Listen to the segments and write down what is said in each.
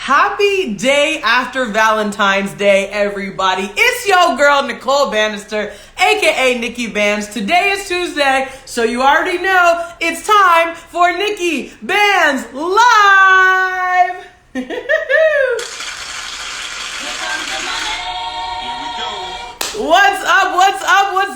Happy day after Valentine's Day, everybody. It's your girl, Nicole Banister, aka NIKKI BANZ. Today is Tuesday, so you already know it's time for NIKKI BANZ Live. What's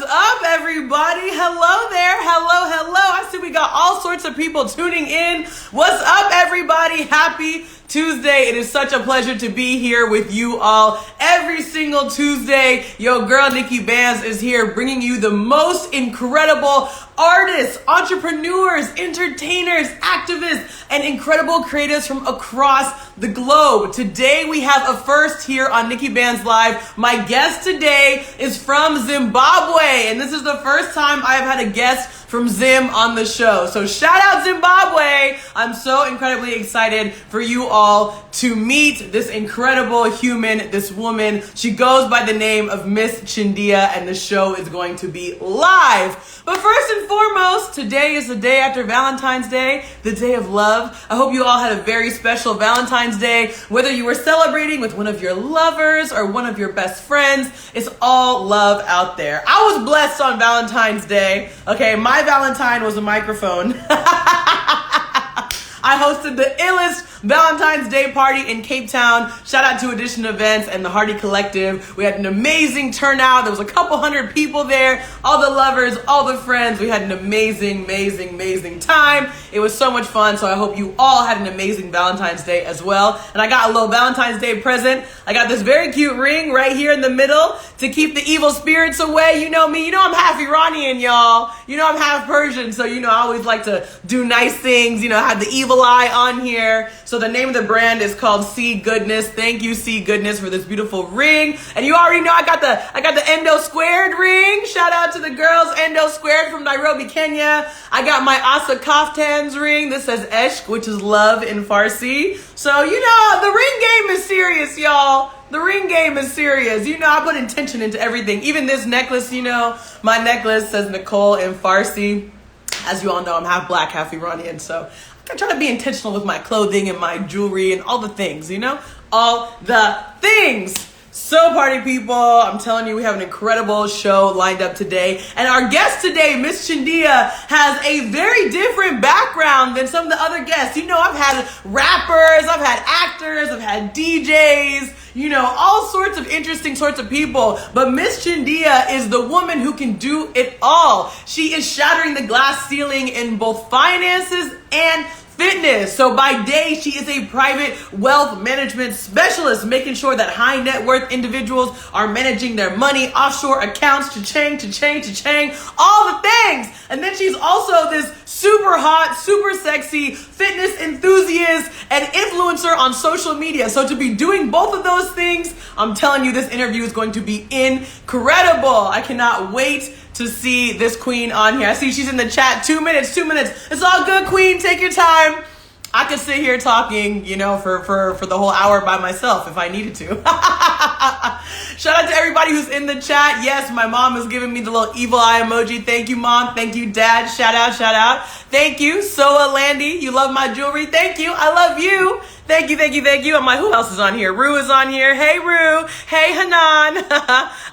up, everybody? Hello there. Hello. I see we got all sorts of people tuning in. What's up, everybody? Happy Tuesday. It is such a pleasure to be here with you all every single Tuesday. Yo, girl, NIKKI BANZ is here bringing you the most incredible artists, entrepreneurs, entertainers, activists, and incredible creatives from across the globe. Today we have a first here on NIKKI BANZ Live. My guest today is from Zimbabwe, and this is the first time I have had a guest from Zim on the show. So shout out Zimbabwe. I'm so incredibly excited for you all to meet this incredible human, this woman. She goes by the name of Miss Chindiya, and the show is going to be live. But first and foremost, today is the day after Valentine's Day, the day of love. I hope you all had a very special Valentine's Day. Whether you were celebrating with one of your lovers or one of your best friends, it's all love out there. I was blessed on Valentine's Day. Okay, my Valentine was a microphone. I hosted the illest Valentine's Day party in Cape Town. Shout out to Edition Events and the Hardy Collective. We had an amazing turnout. There was a couple hundred people there. All the lovers, all the friends. We had an amazing time. It was so much fun. So I hope you all had an amazing Valentine's Day as well. And I got a little Valentine's Day present. I got this very cute ring right here in the middle to keep the evil spirits away. You know me. You know I'm half Iranian, y'all. You know I'm half Persian. So, I always like to do nice things. Have the evil eye on here. So the name of the brand is called See Goodness. Thank you, See Goodness, for this beautiful ring. And you already know I got the Endo Squared ring. Shout out to the girls, Endo Squared from Nairobi, Kenya. I got my Asa Kaftans ring. This says Eshk, which is love in Farsi. So, the ring game is serious, y'all. The ring game is serious. I put intention into everything. Even this necklace, my necklace says Nicole in Farsi. As you all know, I'm half black, half Iranian, so I try to be intentional with my clothing and my jewelry and all the things, all the things. So party people, I'm telling you, we have an incredible show lined up today. And our guest today, Miss Chindiya, has a very different background than some of the other guests. I've had rappers, I've had actors, I've had DJs, all sorts of interesting sorts of people. But Miss Chindiya is the woman who can do it all. She is shattering the glass ceiling in both finances and fitness. So by day, she is a private wealth management specialist, making sure that high net worth individuals are managing their money, offshore accounts, cha-ching, all the things. And then she's also this super hot, super sexy fitness enthusiast and influencer on social media. So to be doing both of those things, I'm telling you, this interview is going to be incredible. I cannot wait to see this queen on here. I see she's in the chat. 2 minutes. It's all good, queen. Take your time. I could sit here talking, for the whole hour by myself if I needed to. Shout out to everybody who's in the chat. Yes, my mom is giving me the little evil eye emoji. Thank you, mom. Thank you, dad. Shout out. Thank you, Soa Landy. You love my jewelry. Thank you. I love you. Thank you. I'm like, who else is on here? Rue is on here. Hey, Rue. Hey, Hanan.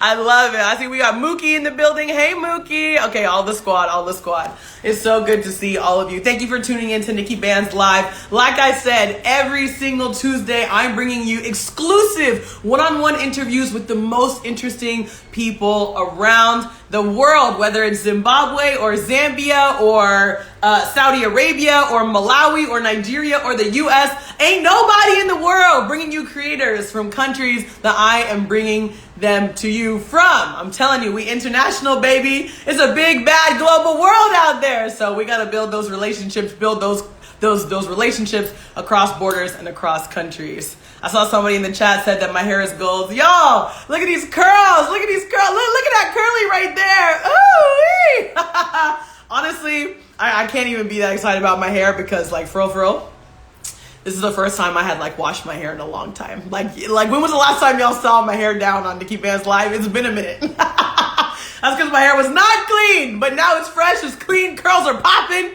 I love it. I see we got Mookie in the building. Hey, Mookie. Okay, all the squad. It's so good to see all of you. Thank you for tuning in to NIKKI BANZ Live. Like I said, every single Tuesday, I'm bringing you exclusive one-on-one interviews with the most interesting people around the world, whether it's Zimbabwe or Zambia or Saudi Arabia or Malawi or Nigeria or the US. Ain't nobody in the world bringing you creators from countries that I am bringing them to you from. I'm telling you, we international, baby. It's a big, bad global world out there. So we got to build those relationships, build those relationships across borders and across countries. I saw somebody in the chat said that my hair is gold. Y'all, look at these curls. Look at that curly right there. Ooh. Honestly, I can't even be that excited about my hair because, for real, this is the first time I had washed my hair in a long time. Like when was the last time y'all saw my hair down on NIKKI BANZ Live? It's been a minute. That's because my hair was not clean, but now it's fresh, it's clean, curls are popping,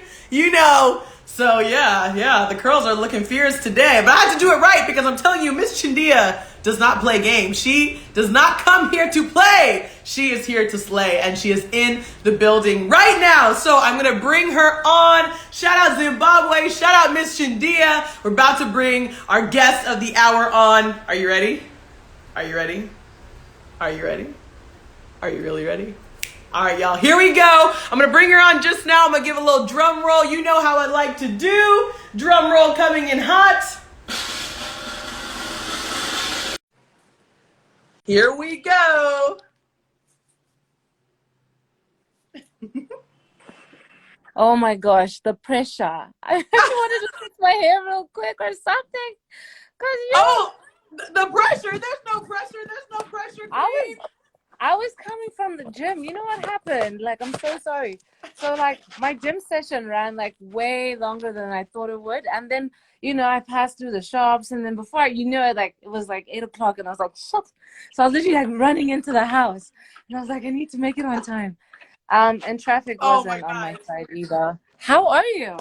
So yeah, the curls are looking fierce today. But I had to do it right because I'm telling you, Miss Chindiya does not play games. She does not come here to play. She is here to slay, and she is in the building right now. So I'm gonna bring her on. Shout out Zimbabwe. Shout out Miss Chindiya. We're about to bring our guest of the hour on. Are you ready? Are you ready? Are you ready? Are you really ready? All right, y'all, here we go. I'm gonna bring her on just now. I'm gonna give a little drum roll. You know how I like to do. Drum roll coming in hot. Here we go. Oh my gosh, the pressure. I wanted to fix my hair real quick or something. Cause the pressure. There's no pressure. There's no pressure, queen. I was coming from the gym. You know what happened? Like, I'm so sorry. So, like, my gym session ran, like, way longer than I thought it would. And then, I passed through the shops. And then before, it was, like, 8 o'clock. And I was like, shit. So I was literally, like, running into the house. And I was like, I need to make it on time. And traffic wasn't on my side either. How are you?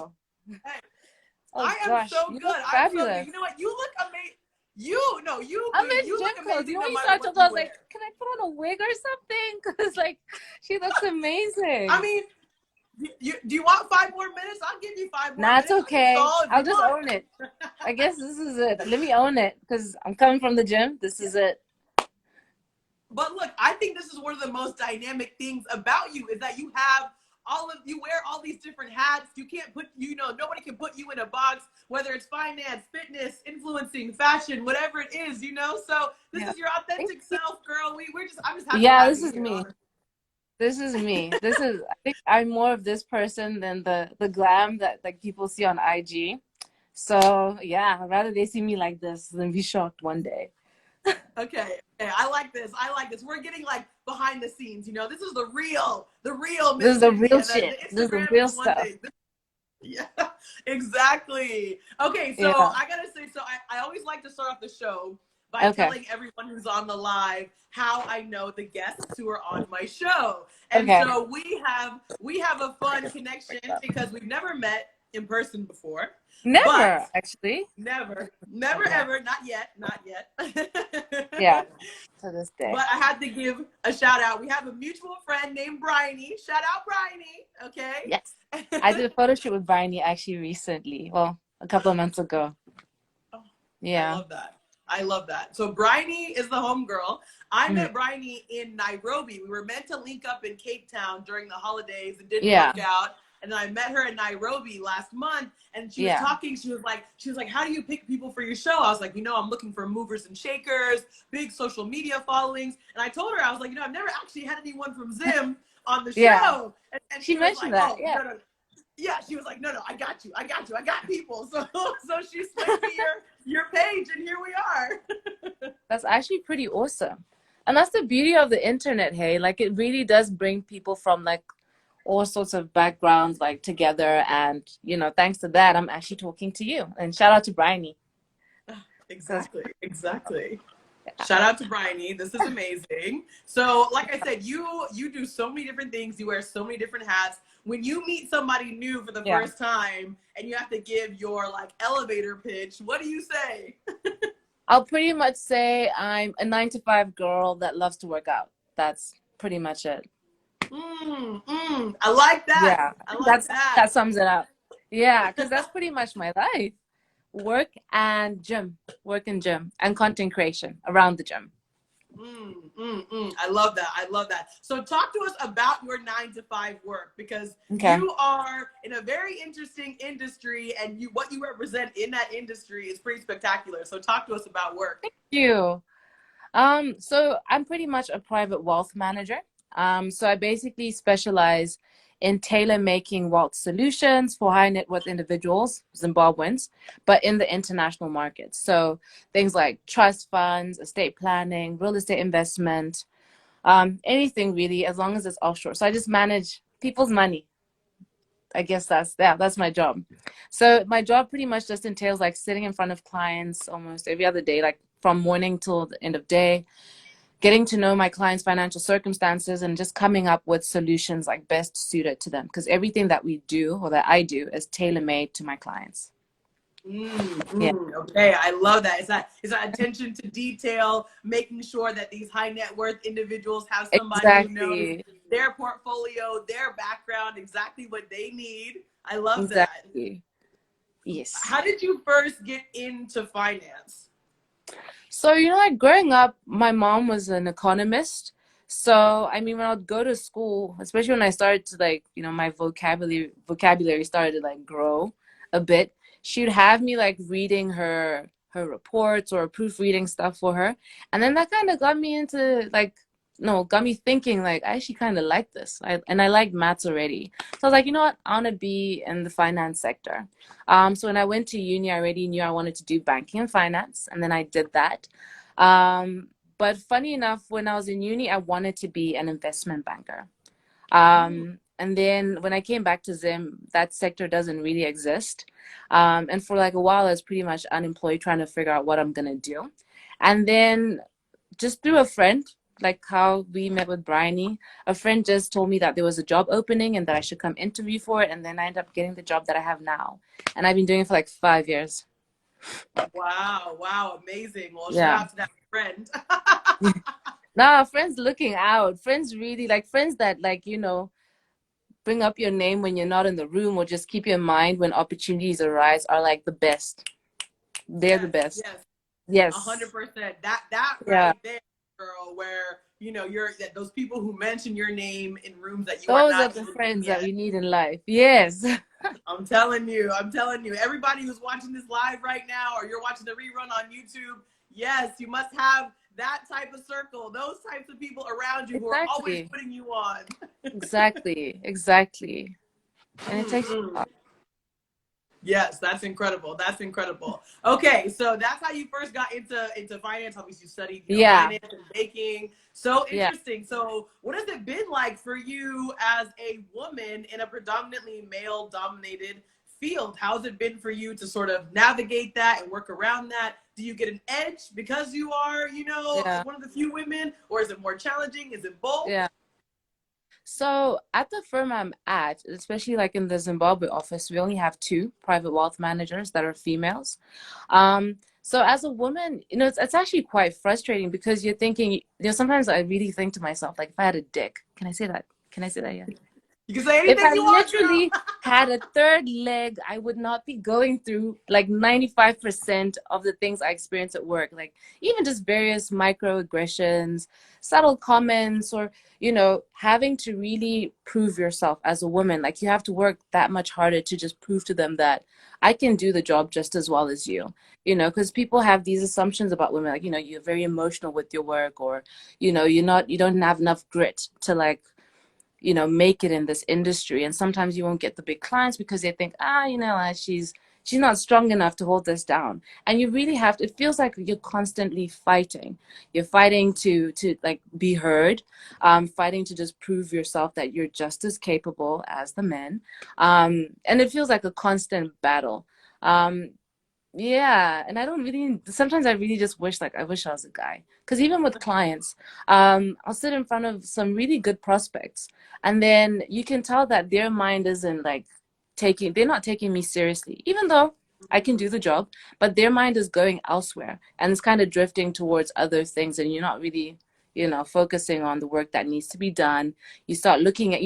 Hey, I am so good. I'm so good. You know what? You look amazing. I'm in gym clothes. You know, when you started talking, I was like, can I put on a wig or something? Because, like, she looks amazing. I mean, do you want 5 more minutes? I'll give you 5 more minutes. That's okay. I'll just own it. I guess this is it. Let me own it because I'm coming from the gym. This is it. But look, I think this is one of the most dynamic things about you is that you wear all these different hats. You can't nobody can put you in a box, whether it's finance, fitness, influencing, fashion, whatever it is, So this is your authentic self, girl. I'm just happy. Yeah, this is me. This is me. I think I'm more of this person than the glam that like people see on IG. So yeah, I'd rather they see me like this than be shocked one day. Okay, I like this. We're getting like behind the scenes, This is the real. This is the real shit. This is the real stuff. Yeah, exactly. Okay, so I gotta say, I always like to start off the show by telling everyone who's on the live how I know the guests who are on my show. And so we have a fun connection because we've never met in person before. Never, actually. Never, ever. Not yet. Yeah, to this day. But I had to give a shout out. We have a mutual friend named Bryony. Shout out Bryony, okay? Yes. I did a photo shoot with Bryony actually recently. Well, a couple of months ago. Oh, yeah. I love that. So Bryony is the homegirl. I met Bryony in Nairobi. We were meant to link up in Cape Town during the holidays. It didn't work out. And then I met her in Nairobi last month, and she was talking. She was like, how do you pick people for your show? I was like, I'm looking for movers and shakers, big social media followings. And I told her, I was like, I've never actually had anyone from Zim on the show. And she mentioned that. No. Yeah, she was like, no, I got you. I got people. So she sent me your page, and here we are. That's actually pretty awesome. And that's the beauty of the internet, hey? Like, it really does bring people from, like, all sorts of backgrounds like together, and thanks to that I'm actually talking to you. And shout out to Bryony. Exactly. Shout out to Bryony. This is amazing. So like I said, you do so many different things. You wear so many different hats. When you meet somebody new for the first time and you have to give your like elevator pitch, what do you say? I'll pretty much say I'm a 9-to-5 girl that loves to work out. That's pretty much it. I like that. Yeah, I like that sums it up. Yeah, because that's pretty much my life. Work and gym, and content creation around the gym. I love that. So talk to us about your 9-to-5 work, because you are in a very interesting industry, and what you represent in that industry is pretty spectacular. So talk to us about work. Thank you. So I'm pretty much a private wealth manager. So I basically specialize in tailor-making wealth solutions for high net worth individuals, Zimbabweans, but in the international markets. So things like trust funds, estate planning, real estate investment, anything really, as long as it's offshore. So I just manage people's money. I guess that's my job. So my job pretty much just entails like sitting in front of clients almost every other day, like from morning till the end of day, getting to know my clients' financial circumstances and just coming up with solutions like best suited to them. Because everything that we do or that I do is tailor-made to my clients. Yeah, Okay, I love that. It's that attention to detail, making sure that these high net worth individuals have somebody who knows exactly. their portfolio, their background, exactly what they need. I love that. Exactly. Yes. How did you first get into finance? So, like growing up, my mom was an economist. So, I mean, when I'd go to school, especially when I started to like, my vocabulary started to like grow a bit, she'd have me like reading her reports or proofreading stuff for her. And then that kind of got me into like, no, got me thinking like I actually kind of like this. And I like maths already. So I was like, you know what? I want to be in the finance sector. So when I went to uni, I already knew I wanted to do banking and finance, and then I did that. But funny enough, when I was in uni, I wanted to be an investment banker. And then when I came back to Zim, that sector doesn't really exist. And for like a while, I was pretty much unemployed, trying to figure out what I'm gonna do. And then just through a friend, like how we met with Bryony, a friend just told me that there was a job opening and that I should come interview for it. And then I ended up getting the job that I have now. And I've been doing it for like 5 years. Wow, amazing. Well, shout Yeah. out to that friend. Nah, friends looking out. Friends really like friends that like, bring up your name when you're not in the room or just keep your mind when opportunities arise are like the best. They're the Yes, best. yes. Yes. 100%. That Yeah. right there, girl, where you're that those people who mention your name in rooms that you are Those are not the even in friends that yet. we need in life. Yes. I'm telling you, everybody who's watching this live right now, or you're watching the rerun on YouTube, yes, you must have that type of circle, those types of people around you who are always Exactly. putting you on. Exactly. And it takes a lot. Yes, that's incredible. That's incredible. Okay, so that's how you first got into finance. Obviously, you studied, Yeah. finance and baking. So Yeah. interesting. So, what has it been like for you as a woman in a predominantly male-dominated field? How's it been for you to sort of navigate that and work around that? Do you get an edge because you are, Yeah. one of the few women, or is it more challenging? Is it both? Yeah. So at the firm I'm at, especially like in the Zimbabwe office, we only have two private wealth managers that are females. So as a woman, it's actually quite frustrating because you're thinking, sometimes I really think to myself, like if I had a dick, can I say that? Can I say that? Yeah. You can say If anything I you want, girl. literally had a third leg, I would not be going through like 95% of the things I experience at work, like even just various microaggressions, subtle comments, or, having to really prove yourself as a woman. Like you have to work that much harder to just prove to them that I can do the job just as well as you, because people have these assumptions about women, like, you're very emotional with your work, or, you don't have enough grit to like, make it in this industry. And sometimes you won't get the big clients because they think, she's not strong enough to hold this down. And you really have to, it feels like you're constantly fighting. You're fighting to like be heard, fighting to just prove yourself that you're just as capable as the men. And it feels like a constant battle. Yeah, and I don't really, sometimes I really just wish, like, I wish I was a guy. Because even with clients, I'll sit in front of some really good prospects, and then you can tell that their mind isn't like they're not taking me seriously, even though I can do the job, but their mind is going elsewhere and it's kind of drifting towards other things, and you're not really, focusing on the work that needs to be done. You start looking at,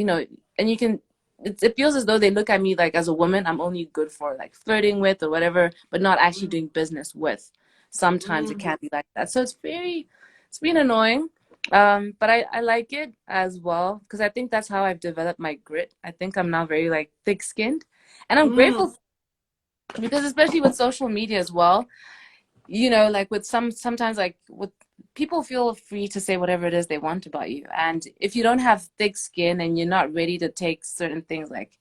and you can it feels as though they look at me like as a woman, I'm only good for like flirting with or whatever, but not actually doing business with. Sometimes it can be like that. So it's been annoying. But I like it as well because I think that's how I've developed my grit. I think I'm now very like thick-skinned, and I'm grateful because especially with social media as well, like with sometimes like with people feel free to say whatever it is they want about you. And if you don't have thick skin and you're not ready to take certain things like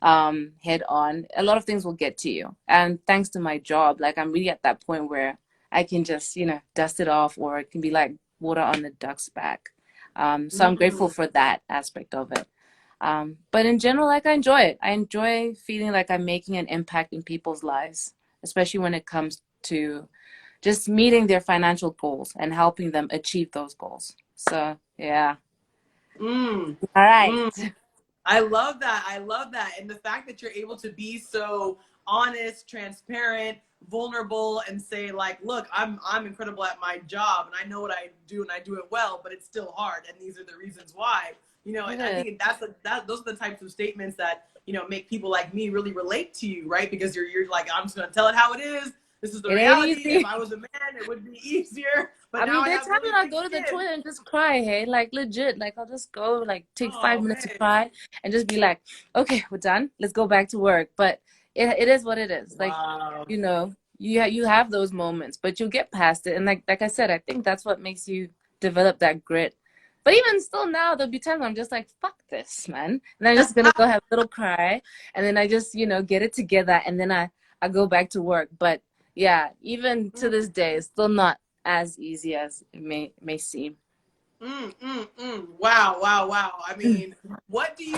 head on, a lot of things will get to you. And thanks to my job, like I'm really at that point where I can just, dust it off, or it can be like water on the duck's back. So I'm grateful for that aspect of it. But in general, like I enjoy it. I enjoy feeling like I'm making an impact in people's lives, especially when it comes to just meeting their financial goals and helping them achieve those goals. So yeah. Mm. All right. Mm. I love that. I love that. And the fact that you're able to be so honest, transparent, vulnerable, and say like, look, I'm incredible at my job and I know what I do and I do it well, but it's still hard. And these are the reasons why, you know, and I think those are the types of statements that, you know, make people like me really relate to you, right? Because you're like, I'm just going to tell it how it is. This is the It ain't reality. easy. If I was a man, it would be easier. But I now mean, I there's have times really when I thick go to the skin. toilet and just cry, hey, like legit. Like I'll just go, like take Oh 5 minutes to man. cry and just be like, okay, we're done. Let's go back to work. But it is what it is. Like, Wow. you know, you have those moments, but you'll get past it. And like I said, I think that's what makes you develop that grit. But even still now, there'll be times I'm just like, fuck this, man. And I'm just gonna go have a little cry, and then I just, you know, get it together, and then I go back to work. But yeah, even to this day, it's still not as easy as it may seem. Wow, wow, wow. I mean, what would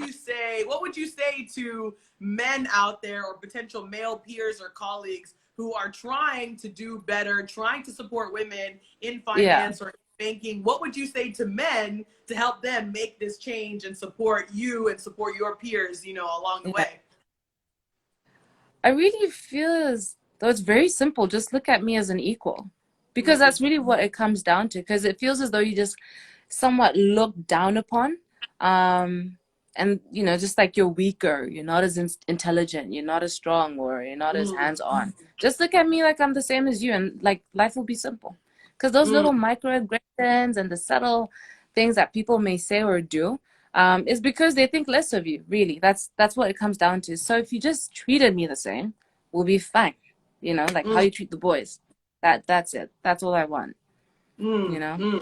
you say to men out there or potential male peers or colleagues who are trying to do better, trying to support women in Yeah. finance or banking? What would you say to men to help them make this change and support you and support your peers, you know, along the Yeah. way? I really feel as though it's very simple. Just look at me as an equal, because that's really what it comes down to. Because it feels as though you just somewhat look down upon, and you know, just like you're weaker, you're not as intelligent, you're not as strong, or you're not as hands-on. Just look at me like I'm the same as you, and like life will be simple. Because those little microaggressions and the subtle things that people may say or do, is because they think less of you. Really, that's what it comes down to. So if you just treated me the same, we'll be fine. You know, like how you treat the boys. That's it. That's all I want. You know.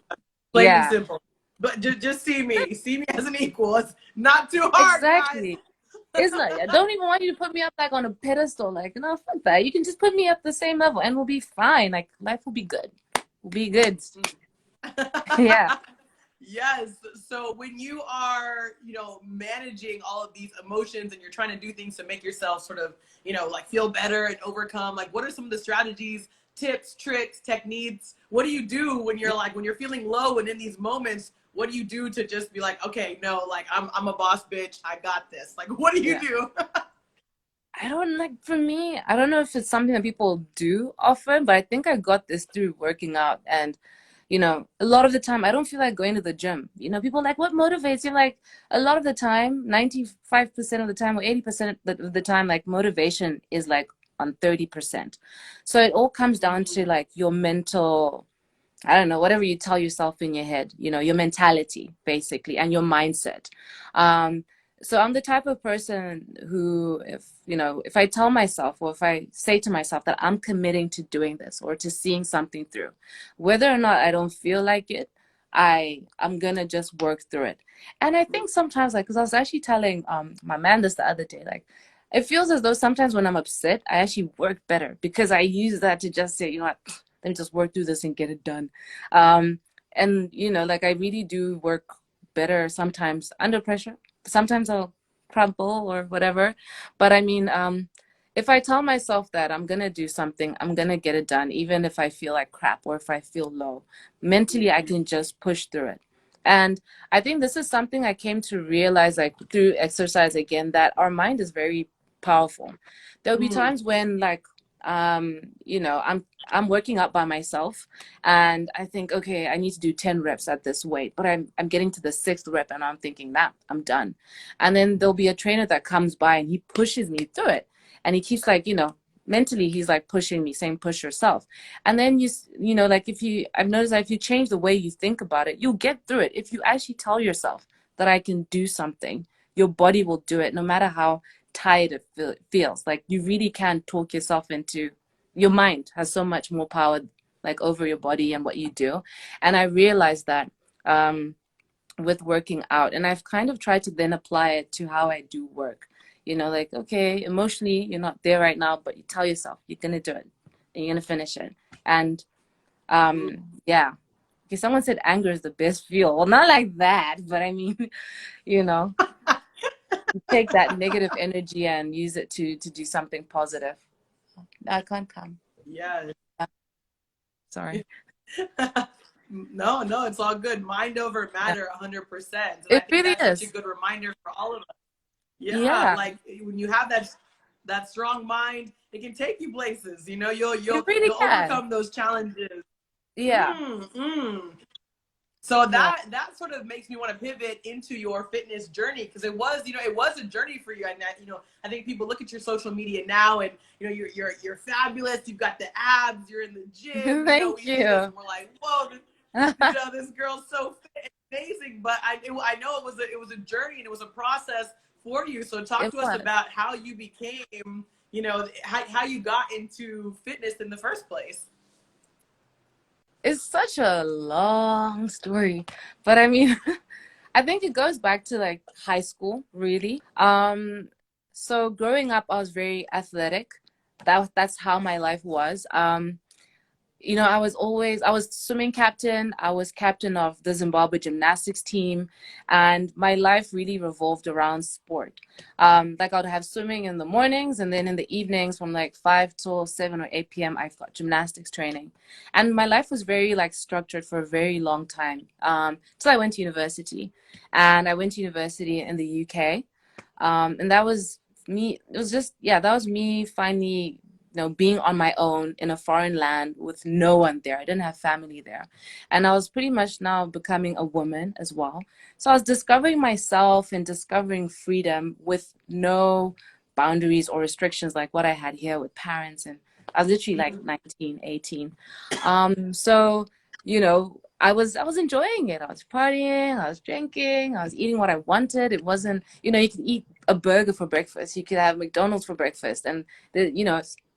Plain and Yeah. simple. But just see me as an equal. It's not too hard, guys. Exactly. It's not. I don't even want you to put me up like on a pedestal. Like, no, fuck that. You can just put me up the same level, and we'll be fine. Like, life will be good. We'll be good. Yeah. Yes. So when you are, you know, managing all of these emotions and you're trying to do things to make yourself sort of, you know, like feel better and overcome, like what are some of the strategies, tips, tricks, techniques? What do you do when you're like, when you're feeling low and in these moments, what do you do to just be like, okay, no, like I'm a boss bitch. I got this. Like, what do you do? I don't like, for me, I don't know if it's something that people do often, but I think I got this through working out. And, you know, a lot of the time I don't feel like going to the gym. You know, people are like, what motivates you? Like, a lot of the time, 95% of the time or 80% of the time, like motivation is like on 30%. So it all comes down to like your mental, I don't know, whatever you tell yourself in your head, you know, your mentality basically, and your mindset. Um, so I'm the type of person who, if, you know, if I tell myself, or if I say to myself that I'm committing to doing this or to seeing something through, whether or not I don't feel like it, I'm gonna just work through it. And I think sometimes, like, because I was actually telling my man this the other day, like, it feels as though sometimes when I'm upset, I actually work better because I use that to just say, you know what, let me just work through this and get it done. And you know, like I really do work better sometimes under pressure. Sometimes I'll crumble or whatever. But I mean, if I tell myself that I'm gonna do something, I'm gonna get it done, even if I feel like crap or if I feel low. Mentally, I can just push through it. And I think this is something I came to realize, like through exercise again, that our mind is very powerful. There'll be times when, like, you know, I'm working out by myself, and I think, okay, I need to do 10 reps at this weight, but I'm getting to the 6th rep and I'm thinking, nah, I'm done. And then there'll be a trainer that comes by and he pushes me through it, and he keeps, like, you know, mentally he's like pushing me, saying push yourself. And then you know, like, I've noticed that if you change the way you think about it, you'll get through it. If you actually tell yourself that I can do something, your body will do it, no matter how tired it feels. Like, you really can talk yourself into, your mind has so much more power, like, over your body and what you do. And I realized that with working out, and I've kind of tried to then apply it to how I do work. You know, like, okay, emotionally you're not there right now, but you tell yourself you're gonna do it and you're gonna finish it. And yeah, because someone said anger is the best fuel. Well, not like that, but I mean, you know, take that negative energy and use it to do something positive. I can't come. Yeah. Yeah. Sorry. No, no, it's all good. Mind over Yeah. matter 100%. And I It think really that's such a is. good reminder for all of us. Yeah, Yeah. like when you have that strong mind, it can take you places. You know, you'll It you'll really you'll can. overcome those challenges. Yeah. Mm. So Yeah. that sort of makes me want to pivot into your fitness journey, because it was, it was a journey for you. And that, I think people look at your social media now, and you're fabulous. You've got the abs. You're in the gym. Thank We see this you. and we're like, whoa, this girl's so fit and amazing. But I know it was a journey, and it was a process for you. So talk It to us was. about how you became, how you got into fitness in the first place. It's such a long story, but I mean, I think it goes back to like high school, really. So growing up, I was very athletic. That's how my life was. I was swimming captain. I was captain of the Zimbabwe gymnastics team, and my life really revolved around sport. Like I would have swimming in the mornings, and then in the evenings from like 5 till 7 or 8 p.m. I've got gymnastics training. And my life was very like structured for a very long time. Till I went to university. And I went to university in the UK. And that was me. It was just, yeah, that was me finally being on my own in a foreign land with no one there. I didn't have family there. And I was pretty much now becoming a woman as well. So I was discovering myself and discovering freedom with no boundaries or restrictions like what I had here with parents. And I was literally like 19, 18. So, I was enjoying it. I was partying, I was drinking, I was eating what I wanted. It wasn't, you could eat a burger for breakfast. You could have McDonald's for breakfast. And,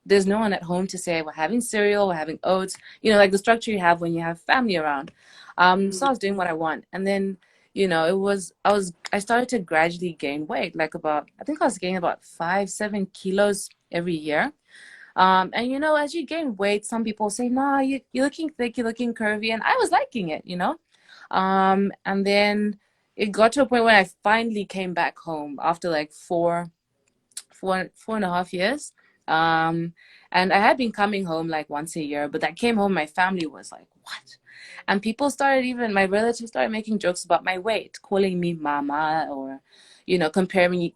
there's no one at home to say we're having cereal, we're having oats, like the structure you have when you have family around. So I was doing what I want. And then, I started to gradually gain weight, like I think I was gaining about 5, 7 kilos every year. And as you gain weight, some people say, nah, you're looking thick, you're looking curvy. And I was liking it. And then it got to a point when I finally came back home after like 4.5 years. Um, and I had been coming home like once a year, but I came home, my family was like, what? And people started, even my relatives started making jokes about my weight, calling me mama, or, comparing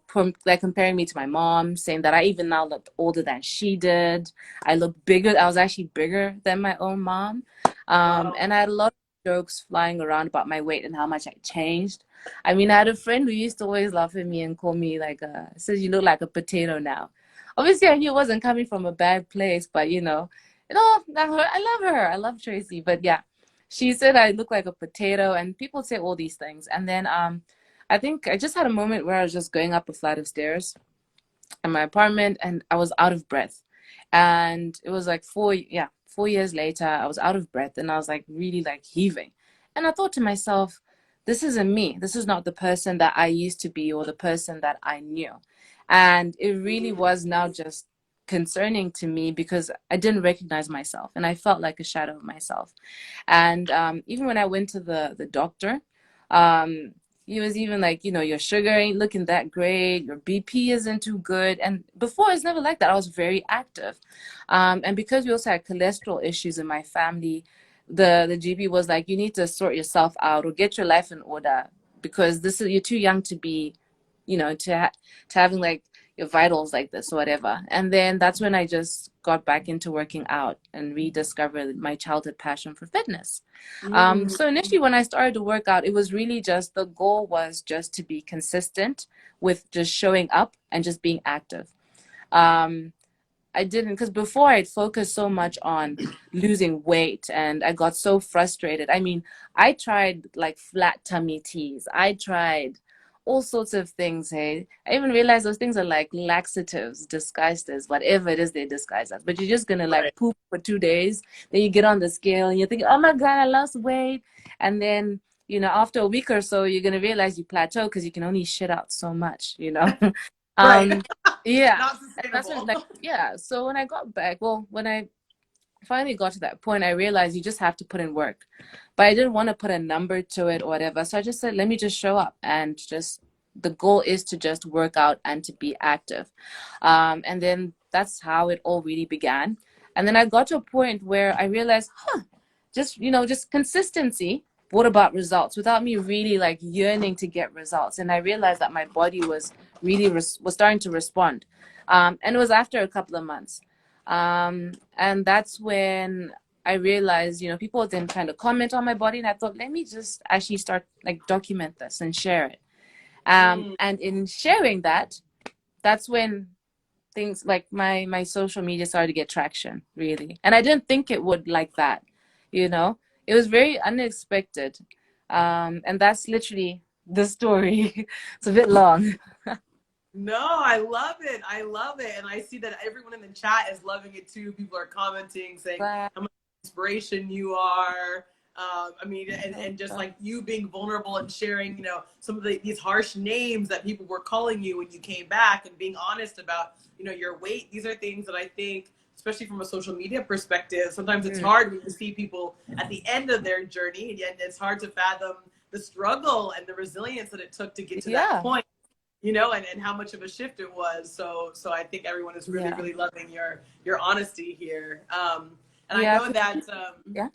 me to my mom, saying that I even now looked older than she did. I looked bigger. I was actually bigger than my own mom. Wow. And I had a lot of jokes flying around about my weight and how much I changed. I mean, I had a friend who used to always laugh at me and call me like, says you look like a potato now. Obviously, I knew it wasn't coming from a bad place, but I love her. I love Tracy, but yeah, she said I look like a potato, and people say all these things. And then, I think I just had a moment where I was just going up a flight of stairs in my apartment, and I was out of breath. And it was like 4 years later, I was out of breath, and I was like really like heaving. And I thought to myself, this isn't me. This is not the person that I used to be or the person that I knew. And it really was now just concerning to me because I didn't recognize myself and I felt like a shadow of myself. And even when I went to the doctor, um, he was even like, your sugar ain't looking that great, your BP isn't too good. And before, it's never like that. I was very active. And because we also had cholesterol issues in my family, the GP was like, you need to sort yourself out or get your life in order, because you're too young to be, to having like your vitals like this or whatever. And then that's when I just got back into working out and rediscovered my childhood passion for fitness. Mm. So initially when I started to work out, it was really just, the goal was just to be consistent with just showing up and just being active. Um, I didn't, because before I'd focused so much on losing weight and I got so frustrated. I mean, I tried like flat tummy teas. I tried all sorts of things. Hey, I even realized those things are like laxatives disguised as whatever it is they disguise as. But you're just gonna like Right. poop for 2 days. Then you get on the scale and you're thinking, oh my God, I lost weight. And then, after a week or so, you're gonna realize you plateau because you can only shit out so much. Right. Um, yeah. Not And that's when, sustainable. like, yeah. So when I got back, well, when I finally got to that point, I realized you just have to put in work. But I didn't want to put a number to it or whatever. So I just said, let me just show up and just, the goal is to just work out and to be active. And then that's how it all really began. And then I got to a point where I realized, just, just consistency brought about results without me really like yearning to get results. And I realized that my body was really was starting to respond. And it was after a couple of months. And that's when I realized, people would then kind of comment on my body. And I thought, let me just actually start like document this and share it. And in sharing that, that's when things like my social media started to get traction, really. And I didn't think it would like that, It was very unexpected. And that's literally the story. It's a bit long. No, I love it. I love it. And I see that everyone in the chat is loving it too. People are commenting, saying how much inspiration you are. And just like you being vulnerable and sharing, some of these harsh names that people were calling you when you came back, and being honest about, your weight. These are things that I think, especially from a social media perspective, sometimes it's hard when you see people at the end of their journey, and it's hard to fathom the struggle and the resilience that it took to get to that point, and how much of a shift it was. So I think everyone is really, really loving your honesty here. And I know that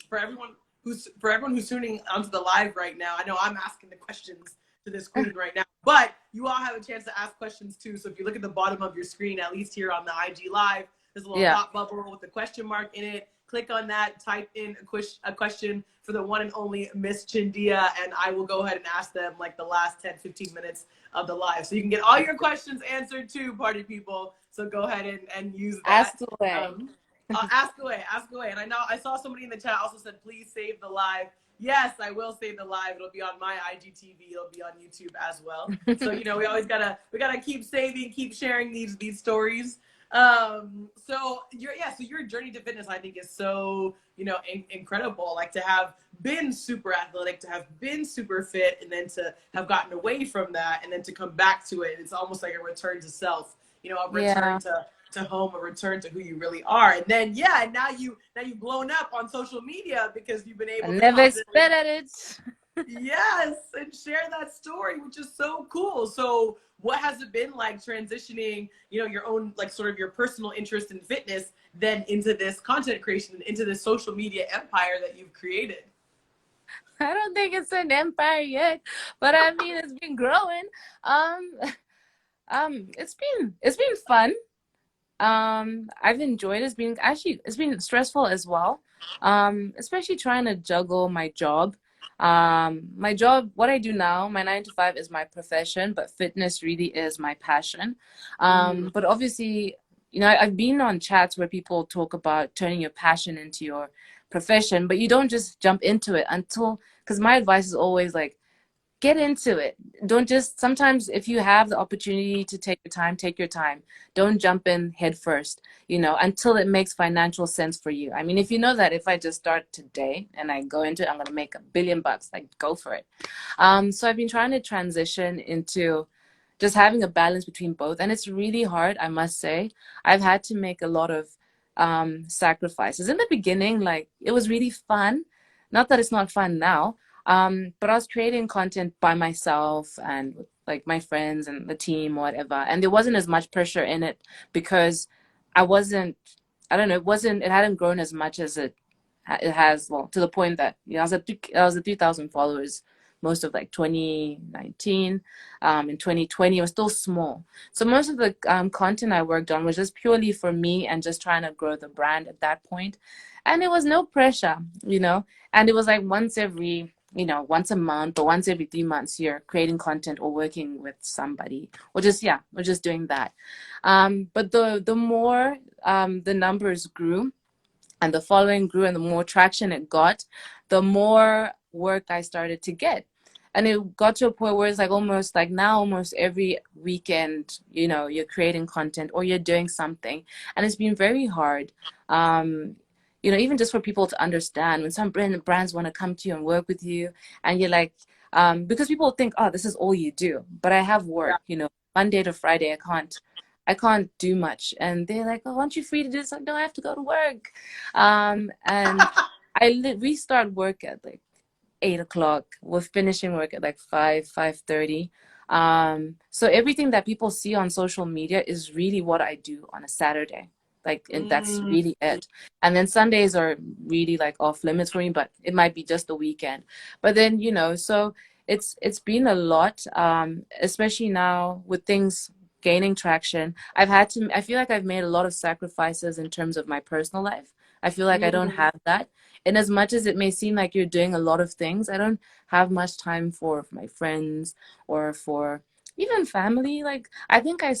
for everyone who's tuning onto the live right now, I know I'm asking the questions to this queen right now, but you all have a chance to ask questions too. So if you look at the bottom of your screen, at least here on the IG live, there's a little thought bubble with a question mark in it. Click on that, type in a question for the one and only Miss Chindiya, and I will go ahead and ask them like the last 10, 15 minutes of the live. So you can get all your questions answered too, party people. So go ahead and use that. Ask away. Ask away. And I know I saw somebody in the chat also said, please save the live. Yes, I will save the live. It'll be on my IGTV. It'll be on YouTube as well. So, we always gotta keep saving, keep sharing these stories. So your journey to fitness, I think, is so, incredible. Like, to have been super athletic, to have been super fit, and then to have gotten away from that, and then to come back to it. It's almost like a return to self, a return to home, a return to who you really are. And then, and now you've blown up on social media because you've been able to never expected it. Yes, and share that story, which is so cool. So what has it been like transitioning, your own, like, sort of your personal interest in fitness then into this content creation, into this social media empire that you've created? I don't think it's an empire yet, but I mean, it's been growing. It's been fun. I've enjoyed it. It's been stressful as well. Especially trying to juggle my job. My job, what I do now, my 9 to 5 is my profession, but fitness really is my passion. But obviously, I've been on chats where people talk about turning your passion into your profession, but you don't just jump into it because my advice is always like, get into it. Don't just, sometimes if you have the opportunity to take your time. Don't jump in head first, until it makes financial sense for you. I mean, if you know that if I just start today and I go into it, I'm going to make $1 billion, like, go for it. So I've been trying to transition into just having a balance between both. And it's really hard, I must say. I've had to make a lot of sacrifices. In the beginning, like, it was really fun. Not that it's not fun now. But I was creating content by myself and with, like, my friends and the team, whatever. And there wasn't as much pressure in it because it hadn't grown as much as it has, well, to the point that, I was at 3,000 followers most of like 2019. In 2020, it was still small. So most of the content I worked on was just purely for me and just trying to grow the brand at that point. And it was no pressure, and it was like once a month or once every 3 months, you're creating content or working with somebody or just doing that. But the more the numbers grew and the following grew and the more traction it got, the more work I started to get. And it got to a point where it's like almost every weekend, you're creating content or you're doing something. And it's been very hard. Even just for people to understand when some brands want to come to you and work with you, and you're like, because people think, oh, this is all you do. But I have work, Monday to Friday, I can't do much. And they're like, oh, aren't you free to do this? Like, no, I have to go to work. And we start work at like 8 o'clock. We're finishing work at like 5:30. So everything that people see on social media is really what I do on a Saturday. Like, and that's really it. And then Sundays are really like off limits for me, but it might be just the weekend. But then, you know, so it's been a lot, especially now with things gaining traction. I feel like I've made a lot of sacrifices in terms of my personal life. I feel like I don't have that. And as much as it may seem like you're doing a lot of things, I don't have much time for my friends or for even family. Like, I think I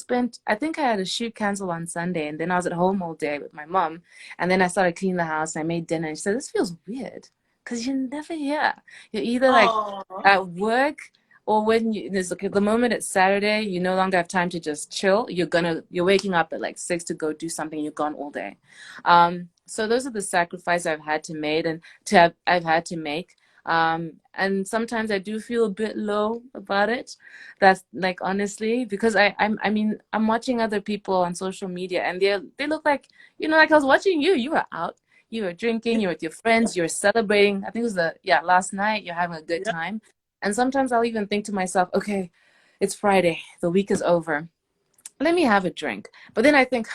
had a shoot canceled on Sunday, and then I was at home all day with my mom. And then I started cleaning the house and I made dinner. And she said, "This feels weird because you're never here. You're either like Oh, at work, or when the moment it's Saturday, you no longer have time to just chill. You're waking up at like 6 to go do something. You're gone all day. So those are the sacrifices I've had to make I've had to make. And sometimes I do feel a bit low about it. That's like, honestly, because I mean, I'm watching other people on social media, and they look like, you know, like I was watching you. You were out, you were drinking, you were with your friends, you were celebrating. I think it was last night. You're having a good yeah. time. And sometimes I'll even think to myself, okay, it's Friday, the week is over, let me have a drink. But then I think,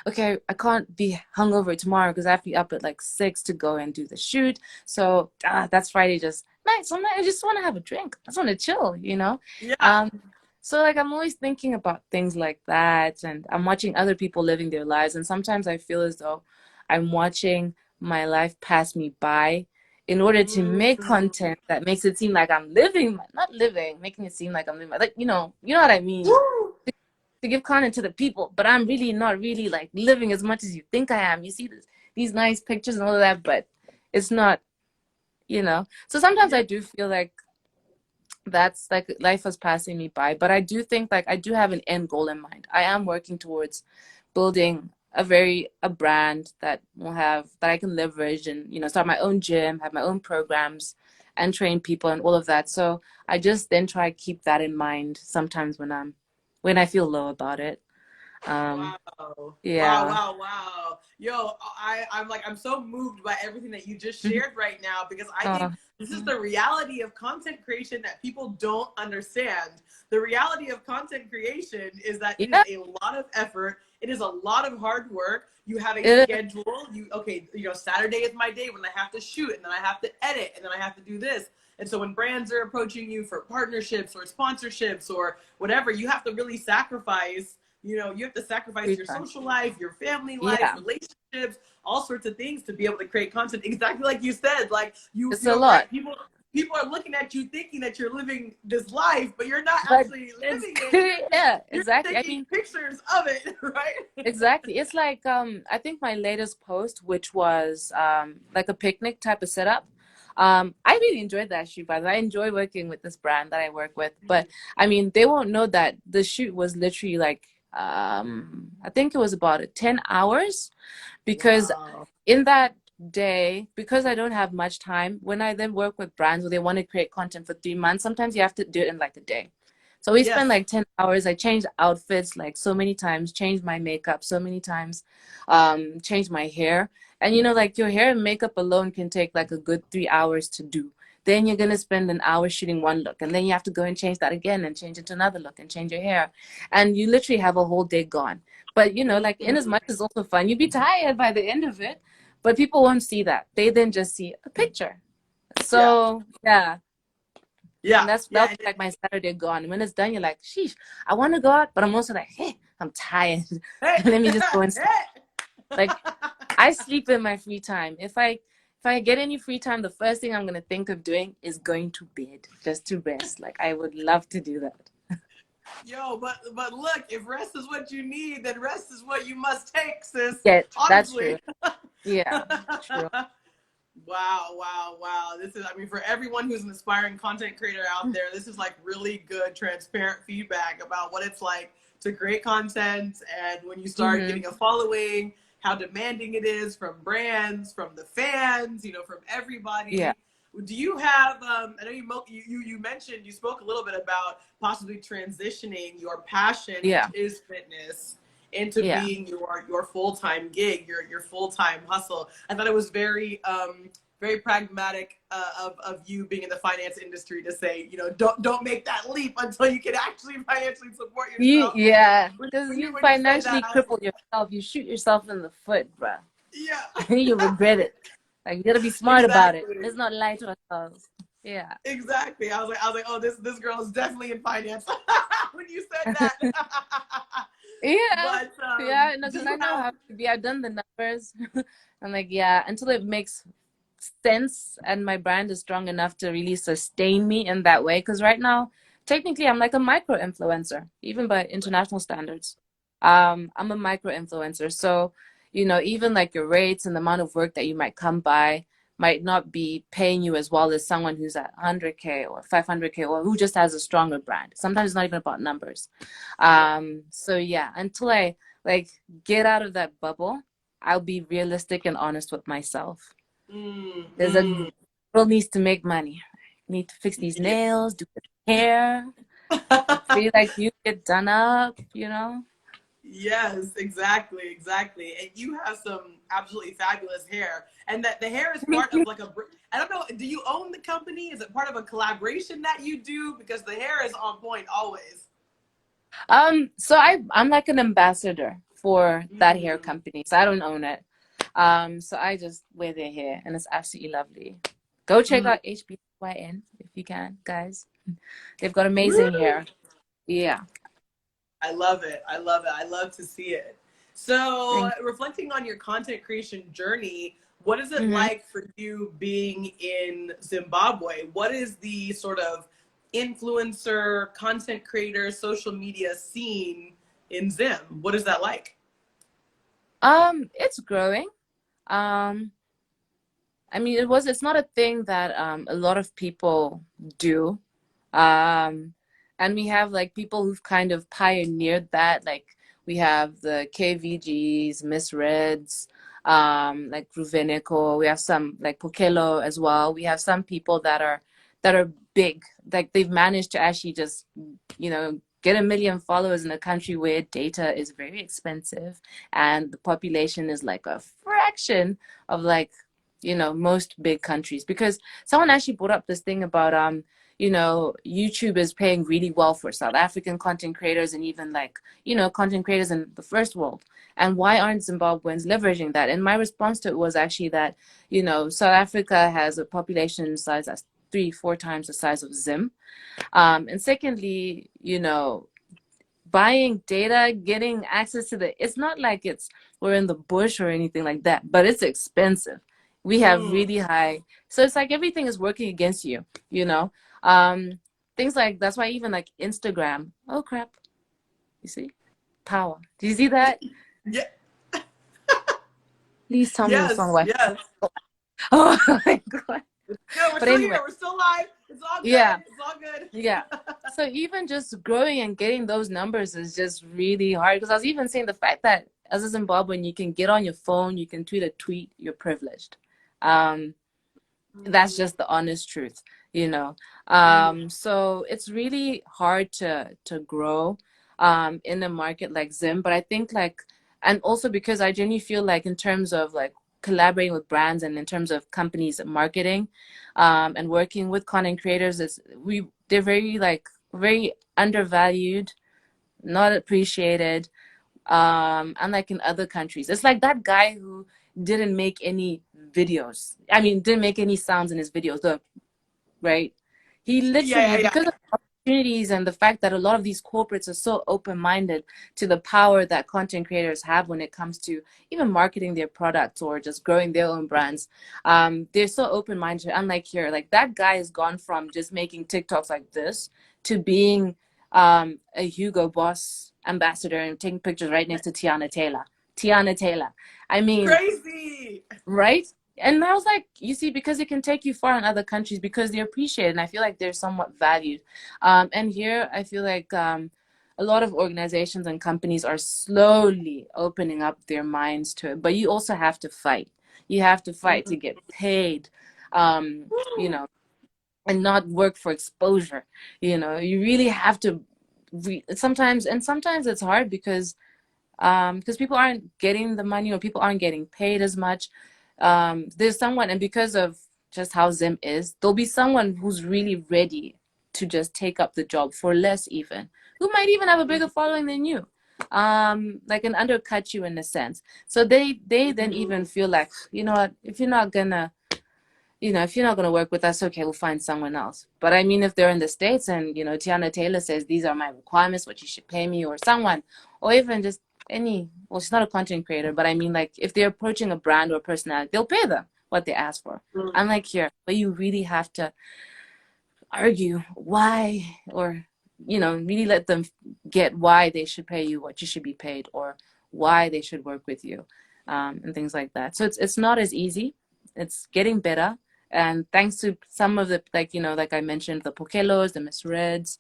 okay, I can't be hungover tomorrow because I have to be up at like 6 to go and do the shoot. So that's Friday just night. Sometimes I just want to have a drink. I just want to chill, you know? Yeah. Um, so like I'm always thinking about things like that, and I'm watching other people living their lives. And sometimes I feel as though I'm watching my life pass me by in order to make Mm. content that makes it seem like I'm living, not living, making it seem like I'm living, like, you know what I mean? Woo. To give content to the people, but I'm really not really like living as much as you think I am. You see these nice pictures and all of that, but it's not, you know. So sometimes Yeah. I do feel like that's like life is passing me by, but I do think like I do have an end goal in mind. I am working towards building a brand that I can leverage and, you know, start my own gym, have my own programs and train people and all of that. So I just then try to keep that in mind sometimes when I feel low about it. Wow. Wow, Yeah. wow, wow. Yo, I'm so moved by everything that you just shared right now, because I Oh, think this is the reality of content creation that people don't understand. The reality of content creation is that it is yeah. a lot of effort. It is a lot of hard work. You have a It, schedule. Saturday is my day when I have to shoot, and then I have to edit, and then I have to do this. And so when brands are approaching you for partnerships or sponsorships or whatever, you have to really sacrifice. You have to sacrifice free your time. social life, your family life, Yeah. relationships, all sorts of things to be able to create content. Exactly like you said, like It's a you're right. lot. People are looking at you thinking that you're living this life, but you're not But actually it's living it. yeah, You're exactly. I taking mean, pictures of it, right? exactly. It's like I think my latest post, which was like a picnic type of setup. I really enjoyed that shoot, by the way. I enjoy working with this brand that I work with. But I mean, they won't know that the shoot was literally like I think it was about 10 hours, because Wow. in that day, because I don't have much time, when I then work with brands where they want to create content for 3 months, sometimes you have to do it in like a day. So we spend Yes. like 10 hours. I changed outfits like so many times, changed my makeup so many times, changed my hair. And you know, like your hair and makeup alone can take like a good 3 hours to do. Then you're gonna spend an hour shooting one look, and then you have to go and change that again and change it to another look and change your hair. And you literally have a whole day gone. But you know, like in as Mhm. much as also fun, you'd be tired by the end of it. But people won't see that. They then just see a picture. Yeah. So yeah, Yeah. and that'll Yeah. be like my Saturday gone. When it's done, you're like, sheesh, I want to go out, but I'm also like, hey, I'm tired. Hey. Let me just go and sleep. Hey. Like I sleep in my free time. If I get any free time, the first thing I'm gonna think of doing is going to bed just to rest. Like I would love to do that. Yo, but look, if rest is what you need, then rest is what you must take, sis. Yeah, that's Honestly. true. Yeah, true. Wow, wow, wow. For everyone who's an aspiring content creator out there, this is like really good, transparent feedback about what it's like to create content, and when you start Mm-hmm. getting a following, how demanding it is from brands, from the fans, from Yeah, everybody. Do you have, I know you mentioned, you spoke a little bit about possibly transitioning your passion, which yeah, is fitness, into yeah. being your full-time gig, your full-time hustle. I thought it was very very pragmatic of you being in the finance industry to say, don't make that leap until you can actually financially support yourself. Yeah, When, because when you you when you said that, financially I was cripple yourself. You shoot yourself in the foot, bruh. yeah, You regret it. Like, you gotta be smart about it. exactly. Let's not lie to ourselves. Yeah. Exactly. I was like, oh, this girl is definitely in finance when you said that. Yeah. But Yeah, no, do because you I know have? how to be. I've done the numbers. I'm like, yeah, until it makes sense and my brand is strong enough to really sustain me in that way. Because right now, technically, I'm like a micro influencer, even by international standards. I'm a micro influencer. So, even like your rates and the amount of work that you might come by might not be paying you as well as someone who's at 100K or 500K or who just has a stronger brand. Sometimes it's not even about numbers. Yeah. So yeah, until I like get out of that bubble, I'll be realistic and honest with myself. Mm, There's a mm. girl needs to make money. Need to fix these Yeah. nails, do the hair, feel like you get done up. Yes, exactly, exactly. And you have some absolutely fabulous hair. And that the hair is part of like I don't know, do you own the company? Is it part of a collaboration that you do? Because the hair is on point always. So I'm like an ambassador for that hair Mm. company. So I don't own it. So I just wear their hair and it's absolutely lovely. Go check Mm. out HBYN if you can, guys. They've got amazing Woo! hair. Yeah. I love it. I love it. I love to see it. So, Thank reflecting on your content creation journey, what is it you. like for you being in Zimbabwe? What is the sort of influencer, content creator, social media scene in Zim? What is that like? It's growing. Um, I mean, it's not a thing that a lot of people do. Um, and we have like people who've kind of pioneered that. Like we have the KVGs, Miss Reds, like Ruveniko. We have some like Pokelo as well. We have some people that are big. Like they've managed to actually just, get 1 million followers in a country where data is very expensive and the population is like a fraction of like, most big countries. Because someone actually brought up this thing about YouTube is paying really well for South African content creators and even like, content creators in the first world. And why aren't Zimbabweans leveraging that? And my response to it was actually that, South Africa has a population size that's 3-4 times the size of Zim. And secondly, buying data, getting access to it's not like we're in the bush or anything like that, but it's expensive. We have Mm. really high, so it's like everything is working against you, you know? Um, Things like, that's why even like Instagram, oh crap, you see? Power. Do you see that? Yeah. Please tell me it's on Yes. Wi-Fi. Yes. Oh my God. No, we're But still here. anyway, We're still live. It's all yeah. good. It's all good. Yeah. So even just growing and getting those numbers is just really hard. Because I was even saying the fact that as a Zimbabwean, you can get on your phone, you can tweet a tweet, you're privileged. Um, that's Mm. just the honest truth, you know. Mm. So it's really hard to grow in a market like Zim. But I think like, and also because I genuinely feel like in terms of like collaborating with brands and in terms of companies marketing and working with content creators, they're very like very undervalued, not appreciated, unlike in other countries. It's like that guy who didn't make any videos. I mean, didn't make any sounds in his videos, right? He Yeah, literally, yeah, yeah. because of opportunities and the fact that a lot of these corporates are so open-minded to the power that content creators have when it comes to even marketing their products or just growing their own brands. They're so open-minded, unlike here. Like that guy has gone from just making TikToks like this to being a Hugo Boss ambassador and taking pictures right next to Tiana Taylor. Tiana Taylor. I mean, Crazy. right? And I was like, you see, because it can take you far in other countries because they're appreciated. And I feel like they're somewhat valued. And here, I feel like a lot of organizations and companies are slowly opening up their minds to it. But you also have to fight. You have to fight to get paid, you know, and not work for exposure. You really have to sometimes it's hard because people aren't getting the money or people aren't getting paid as much. There's someone, and because of just how Zim is, there'll be someone who's really ready to just take up the job for less even, who might even have a bigger following than you, like and undercut you in a sense. So they then even feel like, you know what, if you're not gonna, you know, if you're not gonna work with us, okay, we'll find someone else. But I mean, if they're in the States and, you know, Tiana Taylor says these are my requirements, what you should pay me, or someone, or even just any, well, she's not a content creator, but I mean, like, if they're approaching a brand or a personality, they'll pay them what they ask for. I'm like, here, but you really have to argue why, or, you know, really let them get why they should pay you what you should be paid, or why they should work with you, and things like that. So it's not as easy. It's getting better. And thanks to some of the, like, you know, like I mentioned, the Pokelos, the Miss Reds,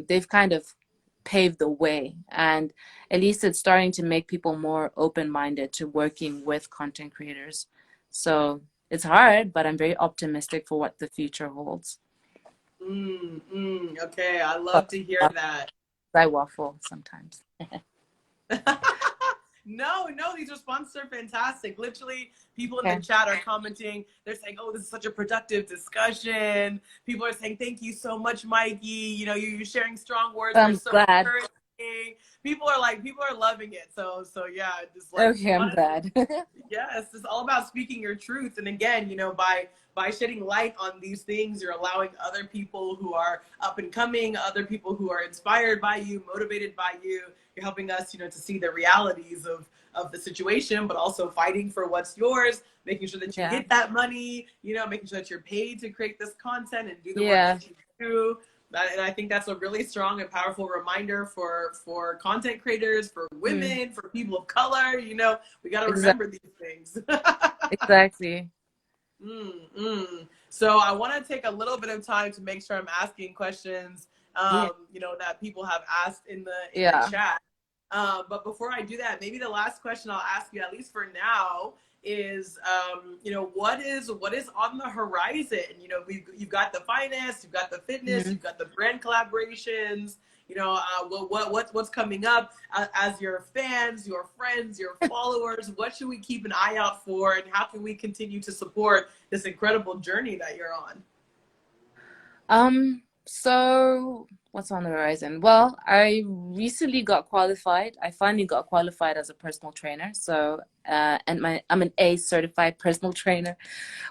they've kind of paved the way. And at least it's starting to make people more open-minded to working with content creators. So it's hard, but I'm very optimistic for what the future holds. Okay, I love to hear that. I waffle sometimes. No, these responses are fantastic. Literally, people in the chat are commenting. They're saying, oh, this is such a productive discussion. People are saying, thank you so much, Mikey. You know, you're sharing strong words. I'm so glad. encouraging. People are loving it. So yeah, just like, okay, I'm glad. Yes, it's all about speaking your truth. And again, you know, by shedding light on these things, you're allowing other people who are up and coming, other people who are inspired by you, motivated by you. You're helping us, you know, to see the realities of the situation, but also fighting for what's yours, making sure that you get that money, you know, making sure that you're paid to create this content and do the work that you do. And I think that's a really strong and powerful reminder for content creators, for women, for people of color. You know, we got to remember these things. Exactly. So I want to take a little bit of time to make sure I'm asking questions, you know, that people have asked in the chat. But before I do that, maybe the last question I'll ask you, at least for now, is you know, what is on the horizon? You know, you've got the finance, you've got the fitness, you've got the brand collaborations. You know, what's coming up as your fans, your friends, your followers? What should we keep an eye out for, and how can we continue to support this incredible journey that you're on? So what's on the horizon? Well, I recently got qualified. I finally got qualified as a personal trainer. So, and I'm an A certified personal trainer,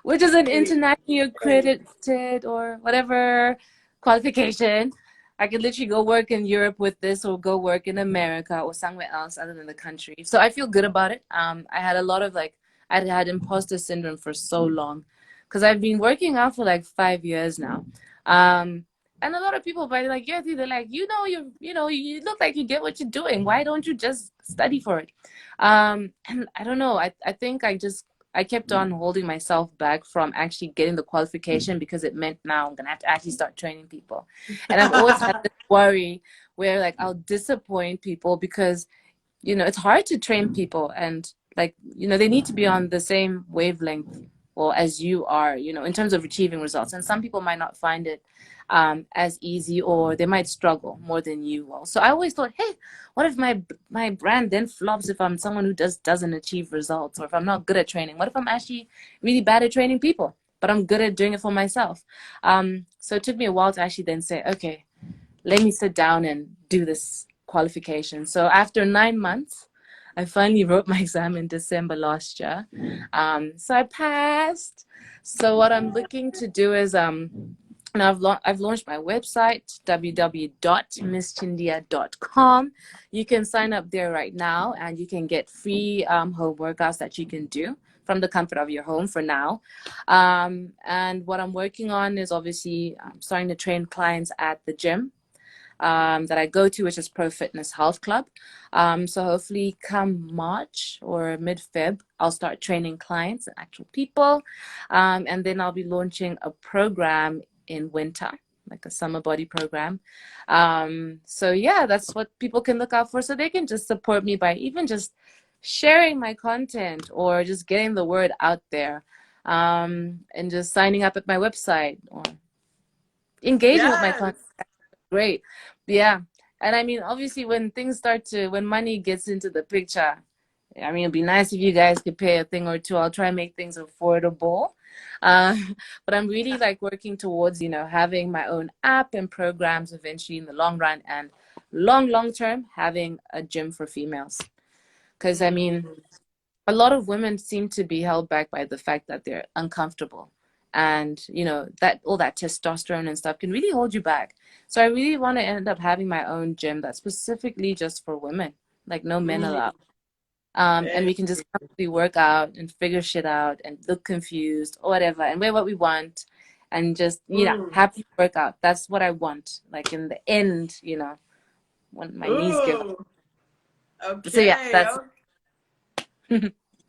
which is an internationally accredited or whatever qualification. I could literally go work in Europe with this, or go work in America or somewhere else other than the country. So I feel good about it. I had a lot of I had imposter syndrome for so long, because I've been working out for like 5 years now. And a lot of people, but like, yeah, they're like, you look like you get what you're doing. Why don't you just study for it? And I don't know. I think I kept on holding myself back from actually getting the qualification, because it meant now I'm going to have to actually start training people. And I've always had this worry where like I'll disappoint people, because, you know, it's hard to train people, and like, you know, they need to be on the same wavelength, or as you are, you know, in terms of achieving results. And some people might not find it as easy, or they might struggle more than you will. So I always thought, hey, what if my brand then flops if I'm someone who doesn't achieve results, or if I'm not good at training? What if I'm actually really bad at training people, but I'm good at doing it for myself? So it took me a while to actually then say, okay, let me sit down and do this qualification. So after 9 months, I finally wrote my exam in December last year. So I passed. So what I'm looking to do is, and I've launched my website, www.misschindiya.com. You can sign up there right now, and you can get free home workouts that you can do from the comfort of your home for now. And what I'm working on is obviously starting to train clients at the gym that I go to, which is Pro Fitness Health Club. So hopefully come March or mid-Feb, I'll start training clients and actual people. And then I'll be launching a program in winter, like a summer body program. So yeah, that's what people can look out for. So they can just support me by even just sharing my content, or just getting the word out there, and just signing up at my website, or engaging with my content. Great. Yeah. And I mean, obviously when money gets into the picture, I mean, it'd be nice if you guys could pay a thing or two. I'll try and make things affordable. Uh, but I'm really like working towards, having my own app and programs eventually in the long run, and long term having a gym for females. Because I mean, a lot of women seem to be held back by the fact that they're uncomfortable, and that all that testosterone and stuff can really hold you back. So I really want to end up having my own gym that's specifically just for women, like no men allowed. And we can just constantly work out and figure shit out and look confused or whatever and wear what we want and just happy workout. That's what I want, like in the end, when my knees give up. Okay. So yeah, that's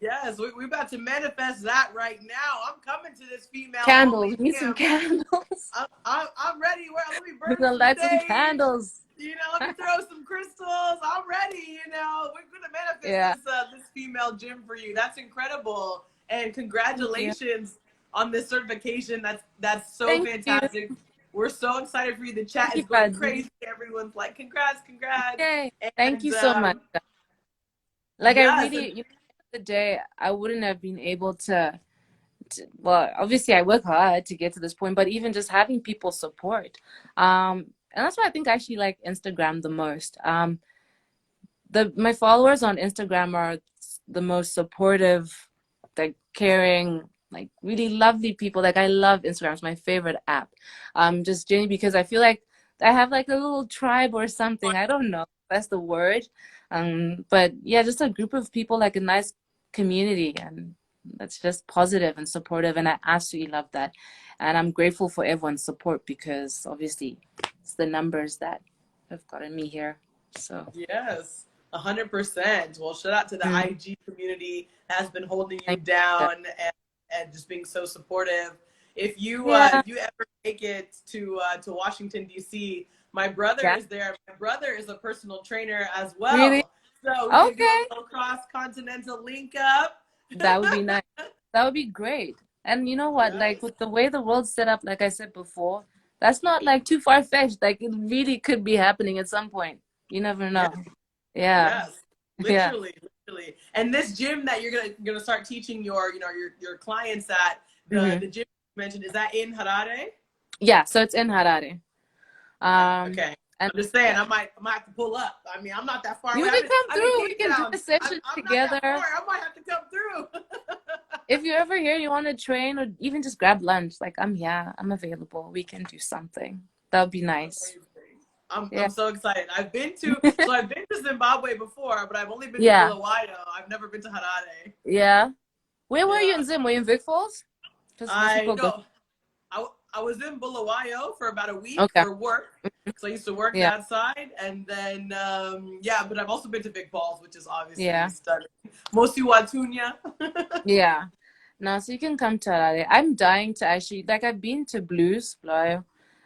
yes, we're about to manifest that right now. I'm coming to this female candles. only We need gym. some candles. I'm ready. Let me burn We're gonna light some candles. Let me throw some crystals. I'm ready. We're gonna manifest this female gym for you. That's incredible, and congratulations on this certification. That's so fantastic. We're so excited for you. The chat is going crazy. Everyone's like, congrats. Yay. Thank you so much. Like I really, at the end of the day, I wouldn't have been able to. Well, obviously I work hard to get to this point, but even just having people support, and that's why I think I actually like Instagram the most. My followers on Instagram are the most supportive, like caring, like really lovely people. Like I love Instagram. It's my favorite app. Just generally because I feel like I have like a little tribe or something. I don't know if that's the word. But yeah, just a group of people, like a nice community, and that's just positive and supportive, and I absolutely love that. And I'm grateful for everyone's support because obviously it's the numbers that have gotten me here. So yes, 100%. Well, shout out to the IG community that has been holding you down and just being so supportive. If you ever make it to Washington D.C., my brother is there. My brother is a personal trainer as well. Really? So we can do a little cross-continental link up. That would be nice. That would be great. And you know what? Yes. Like with the way the world's set up, like I said before, that's not like too far-fetched. Like it really could be happening at some point. You never know. Yes. Literally. And this gym that you're gonna start teaching your clients at, the gym you mentioned, is that in Harare? Yeah, so it's in Harare. Okay. I'm just saying, I might have to pull up. I mean, I'm not that far away. You can come through. We can do a session together. I might have to come through. If you're ever here, you want to train or even just grab lunch, like I'm here, I'm available. We can do something. That would be nice. I'm so excited. I've been to Zimbabwe before, but I've only been to Bulawayo. I've never been to Harare. Yeah. Where were you in Zim? Were you in Vic Falls? I was in Bulawayo for about a week for work. So I used to work that side. And then, but I've also been to Vic Falls, which is obviously stunning. Mosi Watunya. No, so you can come to Harare. I'm dying to actually, like I've been to Blues, Blayo,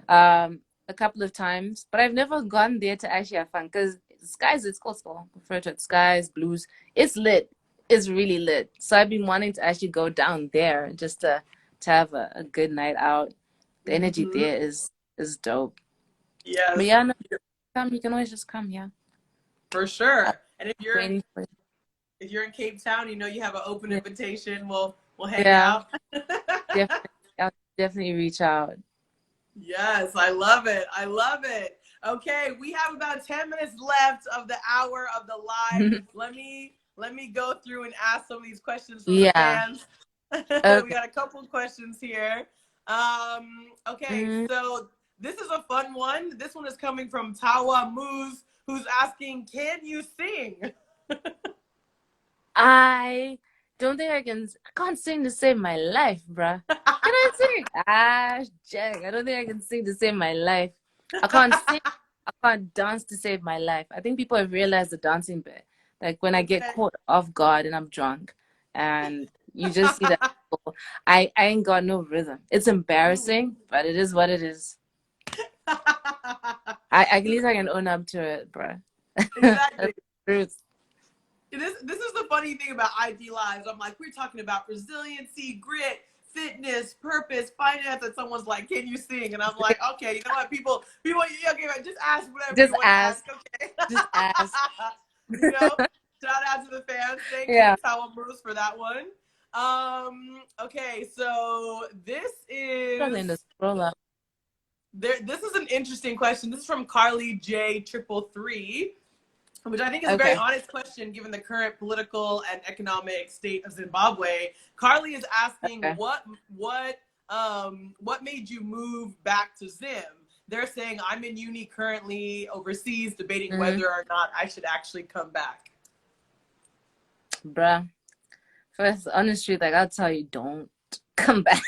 a couple of times, but I've never gone there to actually have fun because Skies, it's called refer to it, Skies, Blues. It's lit. It's really lit. So I've been wanting to actually go down there just to have a good night out. The energy there is dope. Yes. But yeah, no, you can always just come, for sure. And if you're in Cape Town, you have an open invitation. We'll hang out. I'll definitely reach out. Yes, I love it. Okay, we have about 10 minutes left of the hour of the live. Let me go through and ask some of these questions from the fans. Okay. We got a couple questions here. So this is a fun one. This one is coming from Tawa Moose, who's asking, can you sing? I don't think I can't sing to save my life, bruh. Can I sing? Jack, I don't think I can sing to save my life. I can't sing. I can't dance to save my life. I think people have realized the dancing bit. Like when I get caught off guard and I'm drunk and you just see that I ain't got no rhythm. It's embarrassing, but it is what it is. At least I can own up to it, bruh. Exactly. This is the funny thing about IG Lives. I'm like, we're talking about resiliency, grit, fitness, purpose, finance, and someone's like, can you sing? And I'm like, okay, you know what, people, just ask whatever you want to ask. Okay. Just ask. Shout out to the fans. Thank you, Tawa Bruce, for that one. Okay, so this Struggling to is scroll up. this is an interesting question. This is from Carly J 333, which I think is a very Okay. honest question given the current political and economic state of Zimbabwe. Carly is asking Okay. what made you move back to Zim? They're saying I'm in uni currently overseas debating Mm-hmm. whether or not I should actually come back. Bruh. First, honest truth, like I'll tell you, don't come back.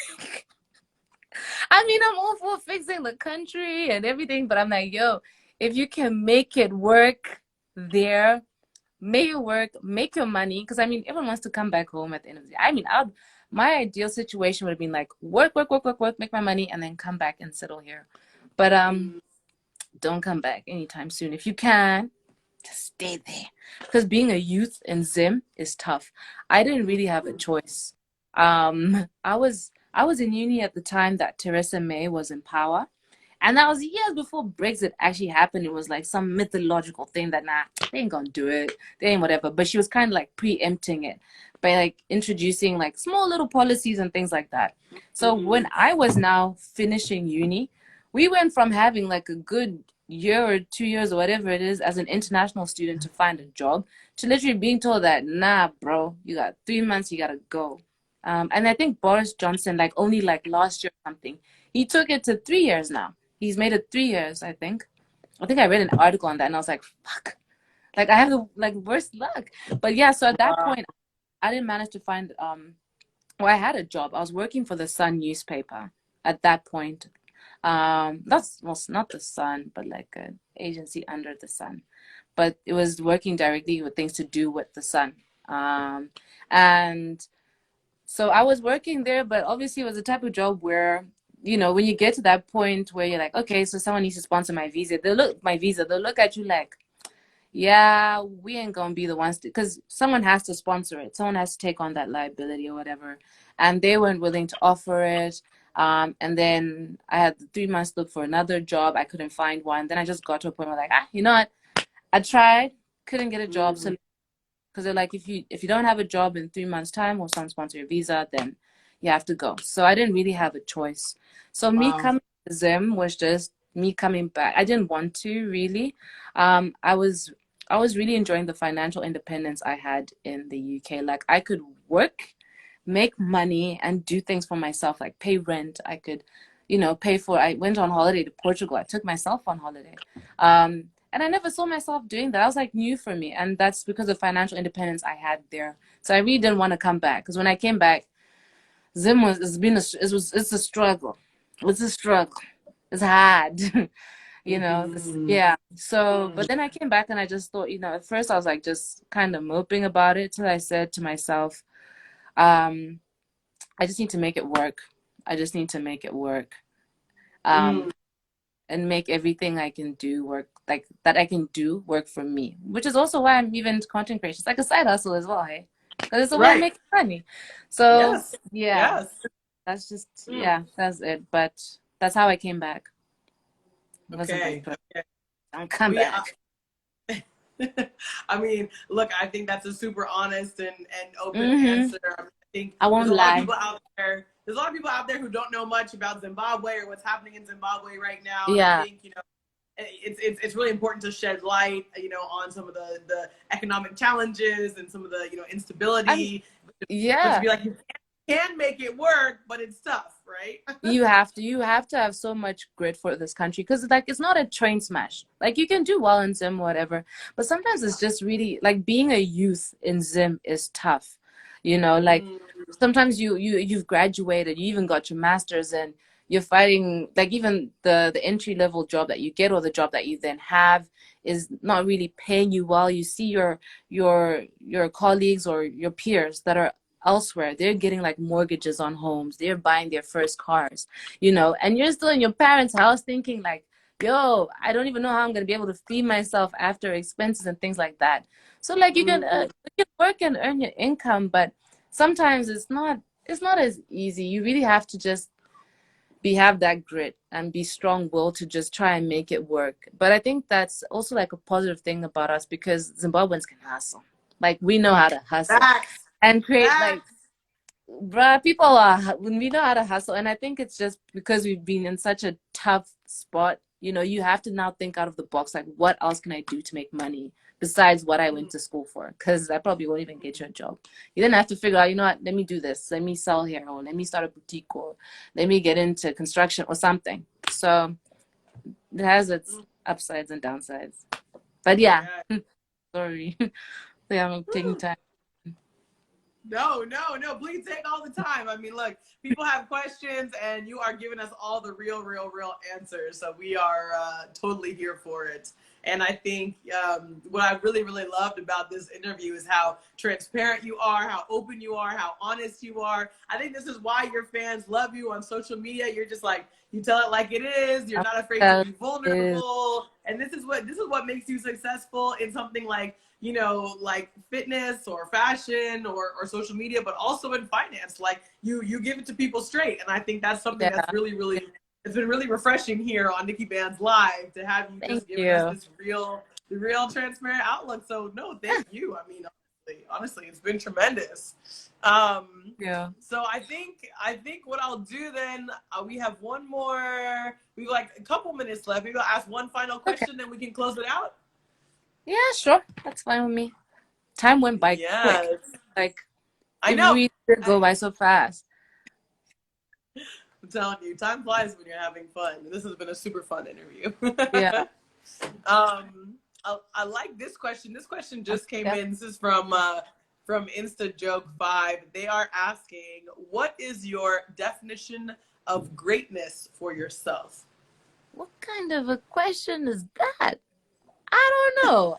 I mean, I'm all for fixing the country and everything, but I'm like, yo, if you can make it work there, make it work, make your money. Because I mean, everyone wants to come back home at the end of the day. I mean, my ideal situation would have been like work, work, work, work, work, make my money, and then come back and settle here. But don't come back anytime soon. If you can, just stay there. Because being a youth in Zim is tough. I didn't really have a choice. I was in uni at the time that Theresa May was in power. And that was years before Brexit actually happened. It was like some mythological thing that, nah, they ain't gonna do it. They ain't whatever. But she was kind of like preempting it by like introducing like small little policies and things like that. So when I was now finishing uni, we went from having like a good year or 2 years or whatever it is as an international student to find a job to literally being told that, nah, bro, you got 3 months, you gotta go. And I think Boris Johnson, like only like last year or something, he took it to 3 years now. He's made it 3 years, I think. I think I read an article on that and I was like, fuck. Like I have the like worst luck. But yeah, so at that point I didn't manage to find well, I had a job. I was working for the Sun newspaper at that point. That's well, not the Sun, but like an agency under the Sun. But it was working directly with things to do with the Sun. And so I was working there, but obviously it was a type of job where, you know, when you get to that point where you're like, okay, so someone needs to sponsor my visa. They'll look at you like, yeah, we ain't gonna be the ones to, because someone has to sponsor it. Someone has to take on that liability or whatever. And they weren't willing to offer it. And then I had 3 months to look for another job. I couldn't find one. Then I just got to a point where like, you know what? I tried, couldn't get a job. So because they're like, if you don't have a job in 3 months' time or someone sponsor your visa, then you have to go. So I didn't really have a choice. So me coming to Zim was just me coming back. I didn't want to really. I was really enjoying the financial independence I had in the UK. Like I could work, make money, and do things for myself, like pay rent. I could, you know, I went on holiday to Portugal. I took myself on holiday. And I never saw myself doing that. I was like new for me. And that's because of financial independence I had there. So I really didn't want to come back. Because when I came back, Zim it's a struggle. It's a struggle. It's hard. You know, yeah. So, but then I came back and I just thought, you know, at first I was like just kind of moping about it till I said to myself, I just need to make it work. I just need to make it work. And make everything I can do work, like that I can do work for me, which is also why I'm even content creation. It's like a side hustle as well, hey, because it's a way of making money. So yeah, that's just that's it. But that's how I came back. Okay. Don't come back. I mean, look, I think that's a super honest and open answer. I think I won't there's a lot lie. of people out there. There's a lot of people out there who don't know much about Zimbabwe or what's happening in Zimbabwe right now. Yeah. I think, you know, it's really important to shed light, you know, on some of the economic challenges and some of the, you know, instability. Yeah. To be like, you can make it work, but it's tough, right? you have to have so much grit for this country, because like it's not a train smash. Like you can do well in Zim, whatever, but sometimes it's just really like being a youth in Zim is tough. You know, like sometimes you've graduated, you even got your master's, and you're fighting like even the entry level job that you get or the job that you then have is not really paying you well. You see your colleagues or your peers that are elsewhere, they're getting like mortgages on homes, they're buying their first cars, you know, and you're still in your parents' house thinking like, yo, I don't even know how I'm going to be able to feed myself after expenses and things like that. So like you can work and earn your income, but sometimes it's not as easy. You really have to just have that grit and be strong-willed to just try and make it work. But I think that's also like a positive thing about us, because Zimbabweans can hustle. Like we know how to hustle and create like Bruh, when we know how to hustle, and I think it's just because we've been in such a tough spot, you know, you have to now think out of the box, like, what else can I do to make money besides what I went to school for? Because I probably won't even get you a job. You then have to figure out, you know what, let me do this. Let me sell here, or let me start a boutique, or let me get into construction or something. So it has its upsides and downsides. But yeah, sorry. Yeah, I'm taking time. No, no, no. Please take all the time. I mean, look, people have questions, and you are giving us all the real answers. So we are totally here for it. And I think what I really loved about this interview is how transparent you are, how open you are, how honest you are. I think this is why your fans love you on social media. You're just like, you tell it like it is. You're not afraid to be vulnerable. And this is what makes you successful in something like, you know, like fitness or fashion or social media, but also in finance. Like you give it to people straight. And I think that's something that's really, it's been really refreshing here on Nikki Banz Live to have you just give us this real transparent outlook. So no, thank you. I mean, honestly, it's been tremendous. So I think what I'll do then, we have one more, we have like a couple minutes left. Maybe I'll ask one final question, then we can close it out. Yeah, sure. That's fine with me. Time went by quick. Like, I know. It did go by so fast. I'm telling you, time flies when you're having fun. This has been a super fun interview. Yeah. I like this question. This question just came in. This is from Insta Joke 5. They are asking, what is your definition of greatness for yourself? What kind of a question is that? I don't know.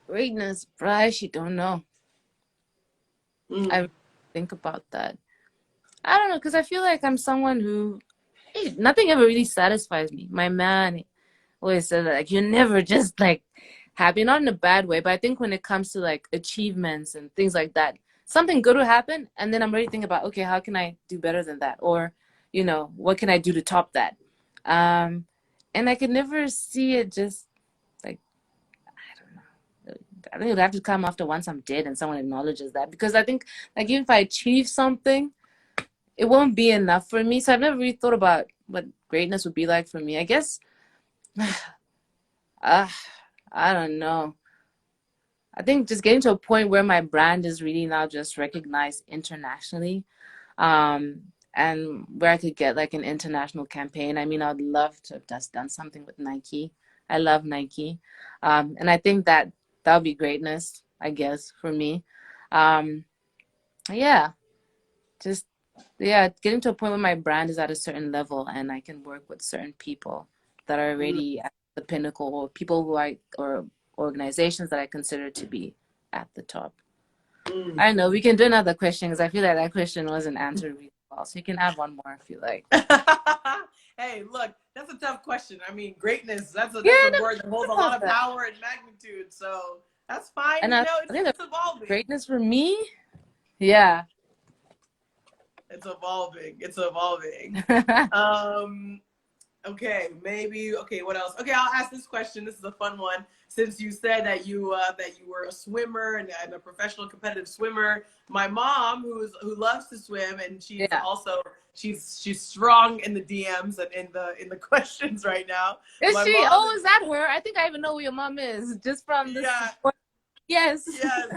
Greatness, Bryce, you don't know. I think about that. I don't know, because I feel like I'm someone who, nothing ever really satisfies me. My man always said that, like, you're never just, like, happy. Not in a bad way, but I think when it comes to, like, achievements and things like that, something good will happen, and then I'm already thinking about, okay, how can I do better than that? Or, you know, what can I do to top that? And I could never see it just, like, I don't know. I think it would have to come after once I'm dead and someone acknowledges that. Because I think, like, even if I achieve something, it won't be enough for me. So I've never really thought about what greatness would be like for me. I guess, I don't know. I think just getting to a point where my brand is really now just recognized internationally. And where I could get like an international campaign. I mean, I'd love to have just done something with Nike. I love Nike. And I think that would be greatness, I guess, for me. Yeah, getting to a point where my brand is at a certain level and I can work with certain people that are already at the pinnacle, or people or organizations that I consider to be at the top. I don't know. We can do another question because I feel like that question wasn't answered really well. So you can add one more if you like. Hey, look, that's a tough question. I mean, greatness, that's a word that holds a lot of power and magnitude. So that's fine. And you know, it's evolving. Greatness for me? Yeah. It's evolving. It's evolving. Okay, maybe. Okay, what else? Okay, I'll ask this question. This is a fun one. Since you said that you were a swimmer and a professional competitive swimmer, my mom, who loves to swim, and she's also she's strong in the DMs and in the questions right now. Is she? Oh, is that her? I think I even know who your mom is just from this. Yeah. Yes. Yes.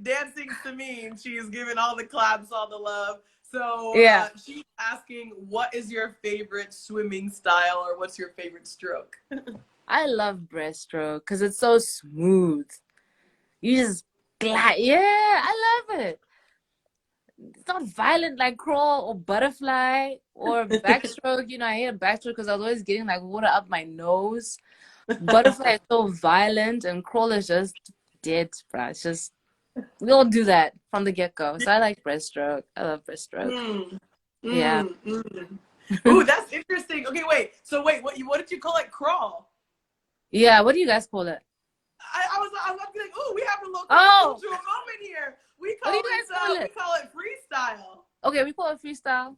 Dancing to me, and she's giving all the claps, all the love. So she's asking, what is your favorite swimming style, or what's your favorite stroke? I love breaststroke because it's so smooth. You just glide. Yeah, I love it. It's not violent like crawl or butterfly or backstroke. You know, I hate a backstroke because I was always getting like water up my nose. Butterfly is so violent, and crawl is just dead, bro. It's just, we all do that from the get-go. So I like breaststroke. I love breaststroke. Yeah. Ooh, that's interesting. Okay, wait. So wait, what did you call it? Crawl? Yeah, what do you guys call it? I was about to be like, ooh, we have a little cultural moment here. We call it freestyle. Okay, we call it freestyle.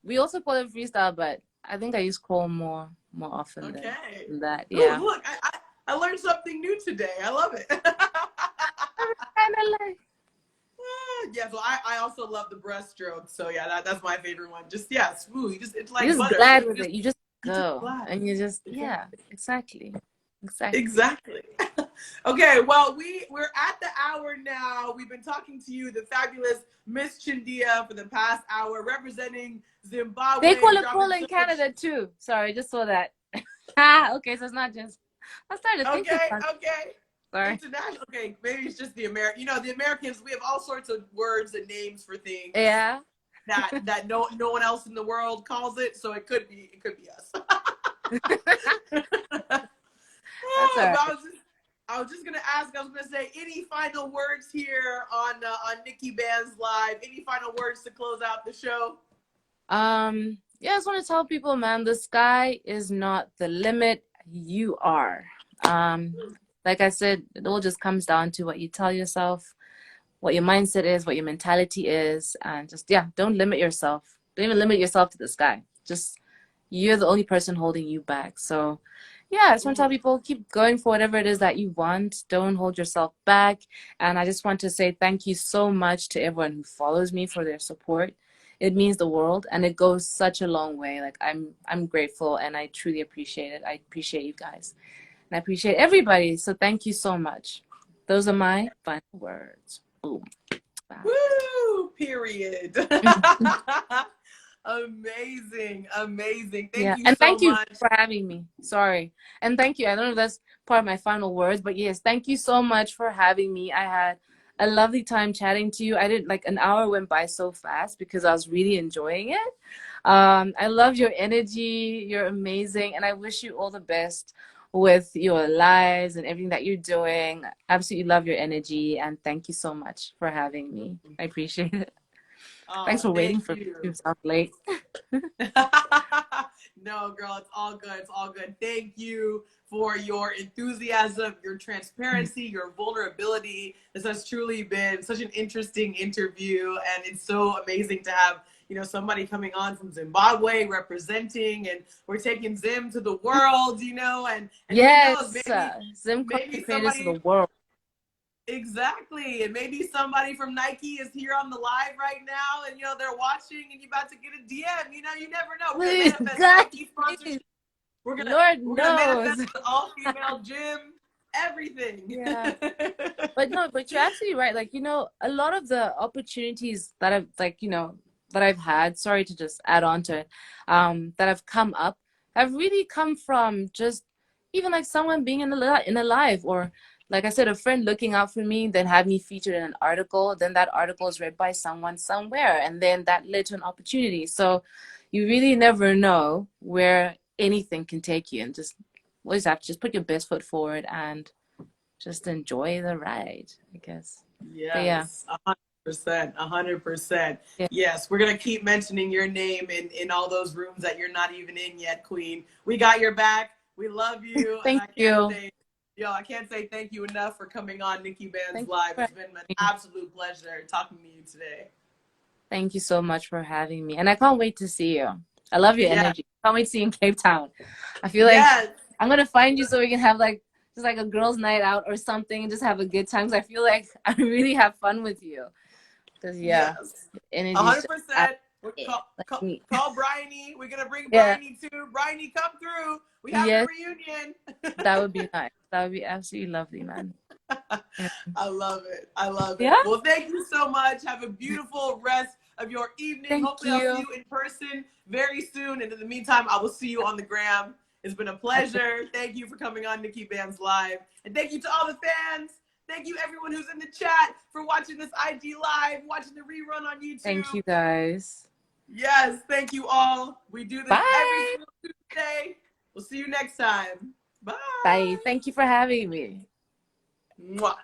We also call it freestyle, but I think I use crawl more often than that. Yeah. Ooh, look, I learned something new today. I love it. Kind of like. Yeah, so I also love the breaststroke. So yeah, that's my favorite one. Just yeah, smooth. It's like You just butter. glide You with it. You just just go. glide. And you just, yeah, Exactly. exactly. Exactly. Exactly. Okay, well, we're at the hour now. We've been talking to you, the fabulous Miss Chindiya, for the past hour, representing They Zimbabwe, call it dropping cool in so much. Canada too. Sorry, just saw that. Ah, okay, so it's not just. I started to think Okay, about it. okay. Sorry. International. Okay, maybe it's just the American. You know, the Americans. We have all sorts of words and names for things Yeah. that no one else in the world calls it. So it could be us. That's all But right. I was just gonna ask. I was gonna say, any final words here on NIKKI BANZ Live? Any final words to close out the show? Yeah, I just want to tell people, man, the sky is not the limit. You are. Um, like I said, it all just comes down to what you tell yourself, what your mindset is, what your mentality is, and just, yeah, don't limit yourself. Don't even limit yourself to the sky. Just, you're the only person holding you back. So, yeah, I just want to tell people, keep going for whatever it is that you want. Don't hold yourself back. And I just want to say thank you so much to everyone who follows me for their support. It means the world, and it goes such a long way. Like, I'm grateful, and I truly appreciate it. I appreciate you guys, and I appreciate everybody. So thank you so much. Those are my final words. Boom. Wow. Woo! Period. Amazing, amazing. Thank Yeah, you and so thank you much. for having me. Sorry. And thank you. I don't know if that's part of my final words, but yes, thank you so much for having me. I had a lovely time chatting to you. I did like an hour went by so fast because I was really enjoying it. I love your energy. You're amazing. And I wish you all the best with your lives and everything that you're doing. Absolutely love your energy. And thank you so much for having me. I appreciate it. Thanks Oh, for waiting thank for me. you. It was late. No, girl, it's all good. It's all good. Thank you for your enthusiasm, your transparency, your vulnerability. This has truly been such an interesting interview, and it's so amazing to have somebody coming on from Zimbabwe representing, and we're taking Zim to the world, and who knows, Yes, Zim maybe content creators of the somebody. world. Exactly. And maybe somebody from Nike is here on the live right now and they're watching and you're about to get a DM. You never know. We're gonna Please, manifest God, Nike please. sponsorship. We're gonna Lord we're gonna knows. manifest an all-female gym, everything. Yeah. But no, but you're absolutely right. Like, a lot of the opportunities that I've that I've had, sorry to just add on to it, that have come up have really come from just even like someone being in a live, or like I said, a friend looking out for me, then had me featured in an article, then that article is read by someone somewhere, and then that led to an opportunity. So you really never know where anything can take you, and just always have to just put your best foot forward and just enjoy the ride, I guess. But yeah. Yes, 100%, 100%. Yeah. Yes, we're gonna keep mentioning your name in all those rooms that you're not even in yet, Queen. We got your back. We love you, and Thank you. I can't say thank you enough for coming on NIKKI BANZ Thank Live. you It's for been an having me. absolute pleasure talking to you today. Thank you so much for having me. And I can't wait to see you. I love your Yeah, energy. Can't wait to see you in Cape Town. I feel like yes, I'm gonna find you so we can have like just like a girls' night out or something and just have a good time. 'Cause I feel like I really have fun with you. Because yeah, yes, energy's just out 100%. there. Call, Like call, me. call Bryony. We're gonna bring Yeah. Bryony too. Bryony, come through. We having a Yes, reunion. that would be nice. That would be absolutely lovely, man. Yeah. I love it. I love Yeah. it. Well, thank you so much. Have a beautiful rest of your evening. Thank Hopefully, I'll see you. you in person very soon. And in the meantime, I will see you on the gram. It's been a pleasure. Thank you for coming on NIKKI BANZ Live. And thank you to all the fans. Thank you, everyone who's in the chat, for watching this IG Live, watching the rerun on Thank YouTube. you guys. Yes, thank you all. We do this every Bye. single Tuesday. We'll see you next time. Bye. Bye. Thank you for having me. Mwah.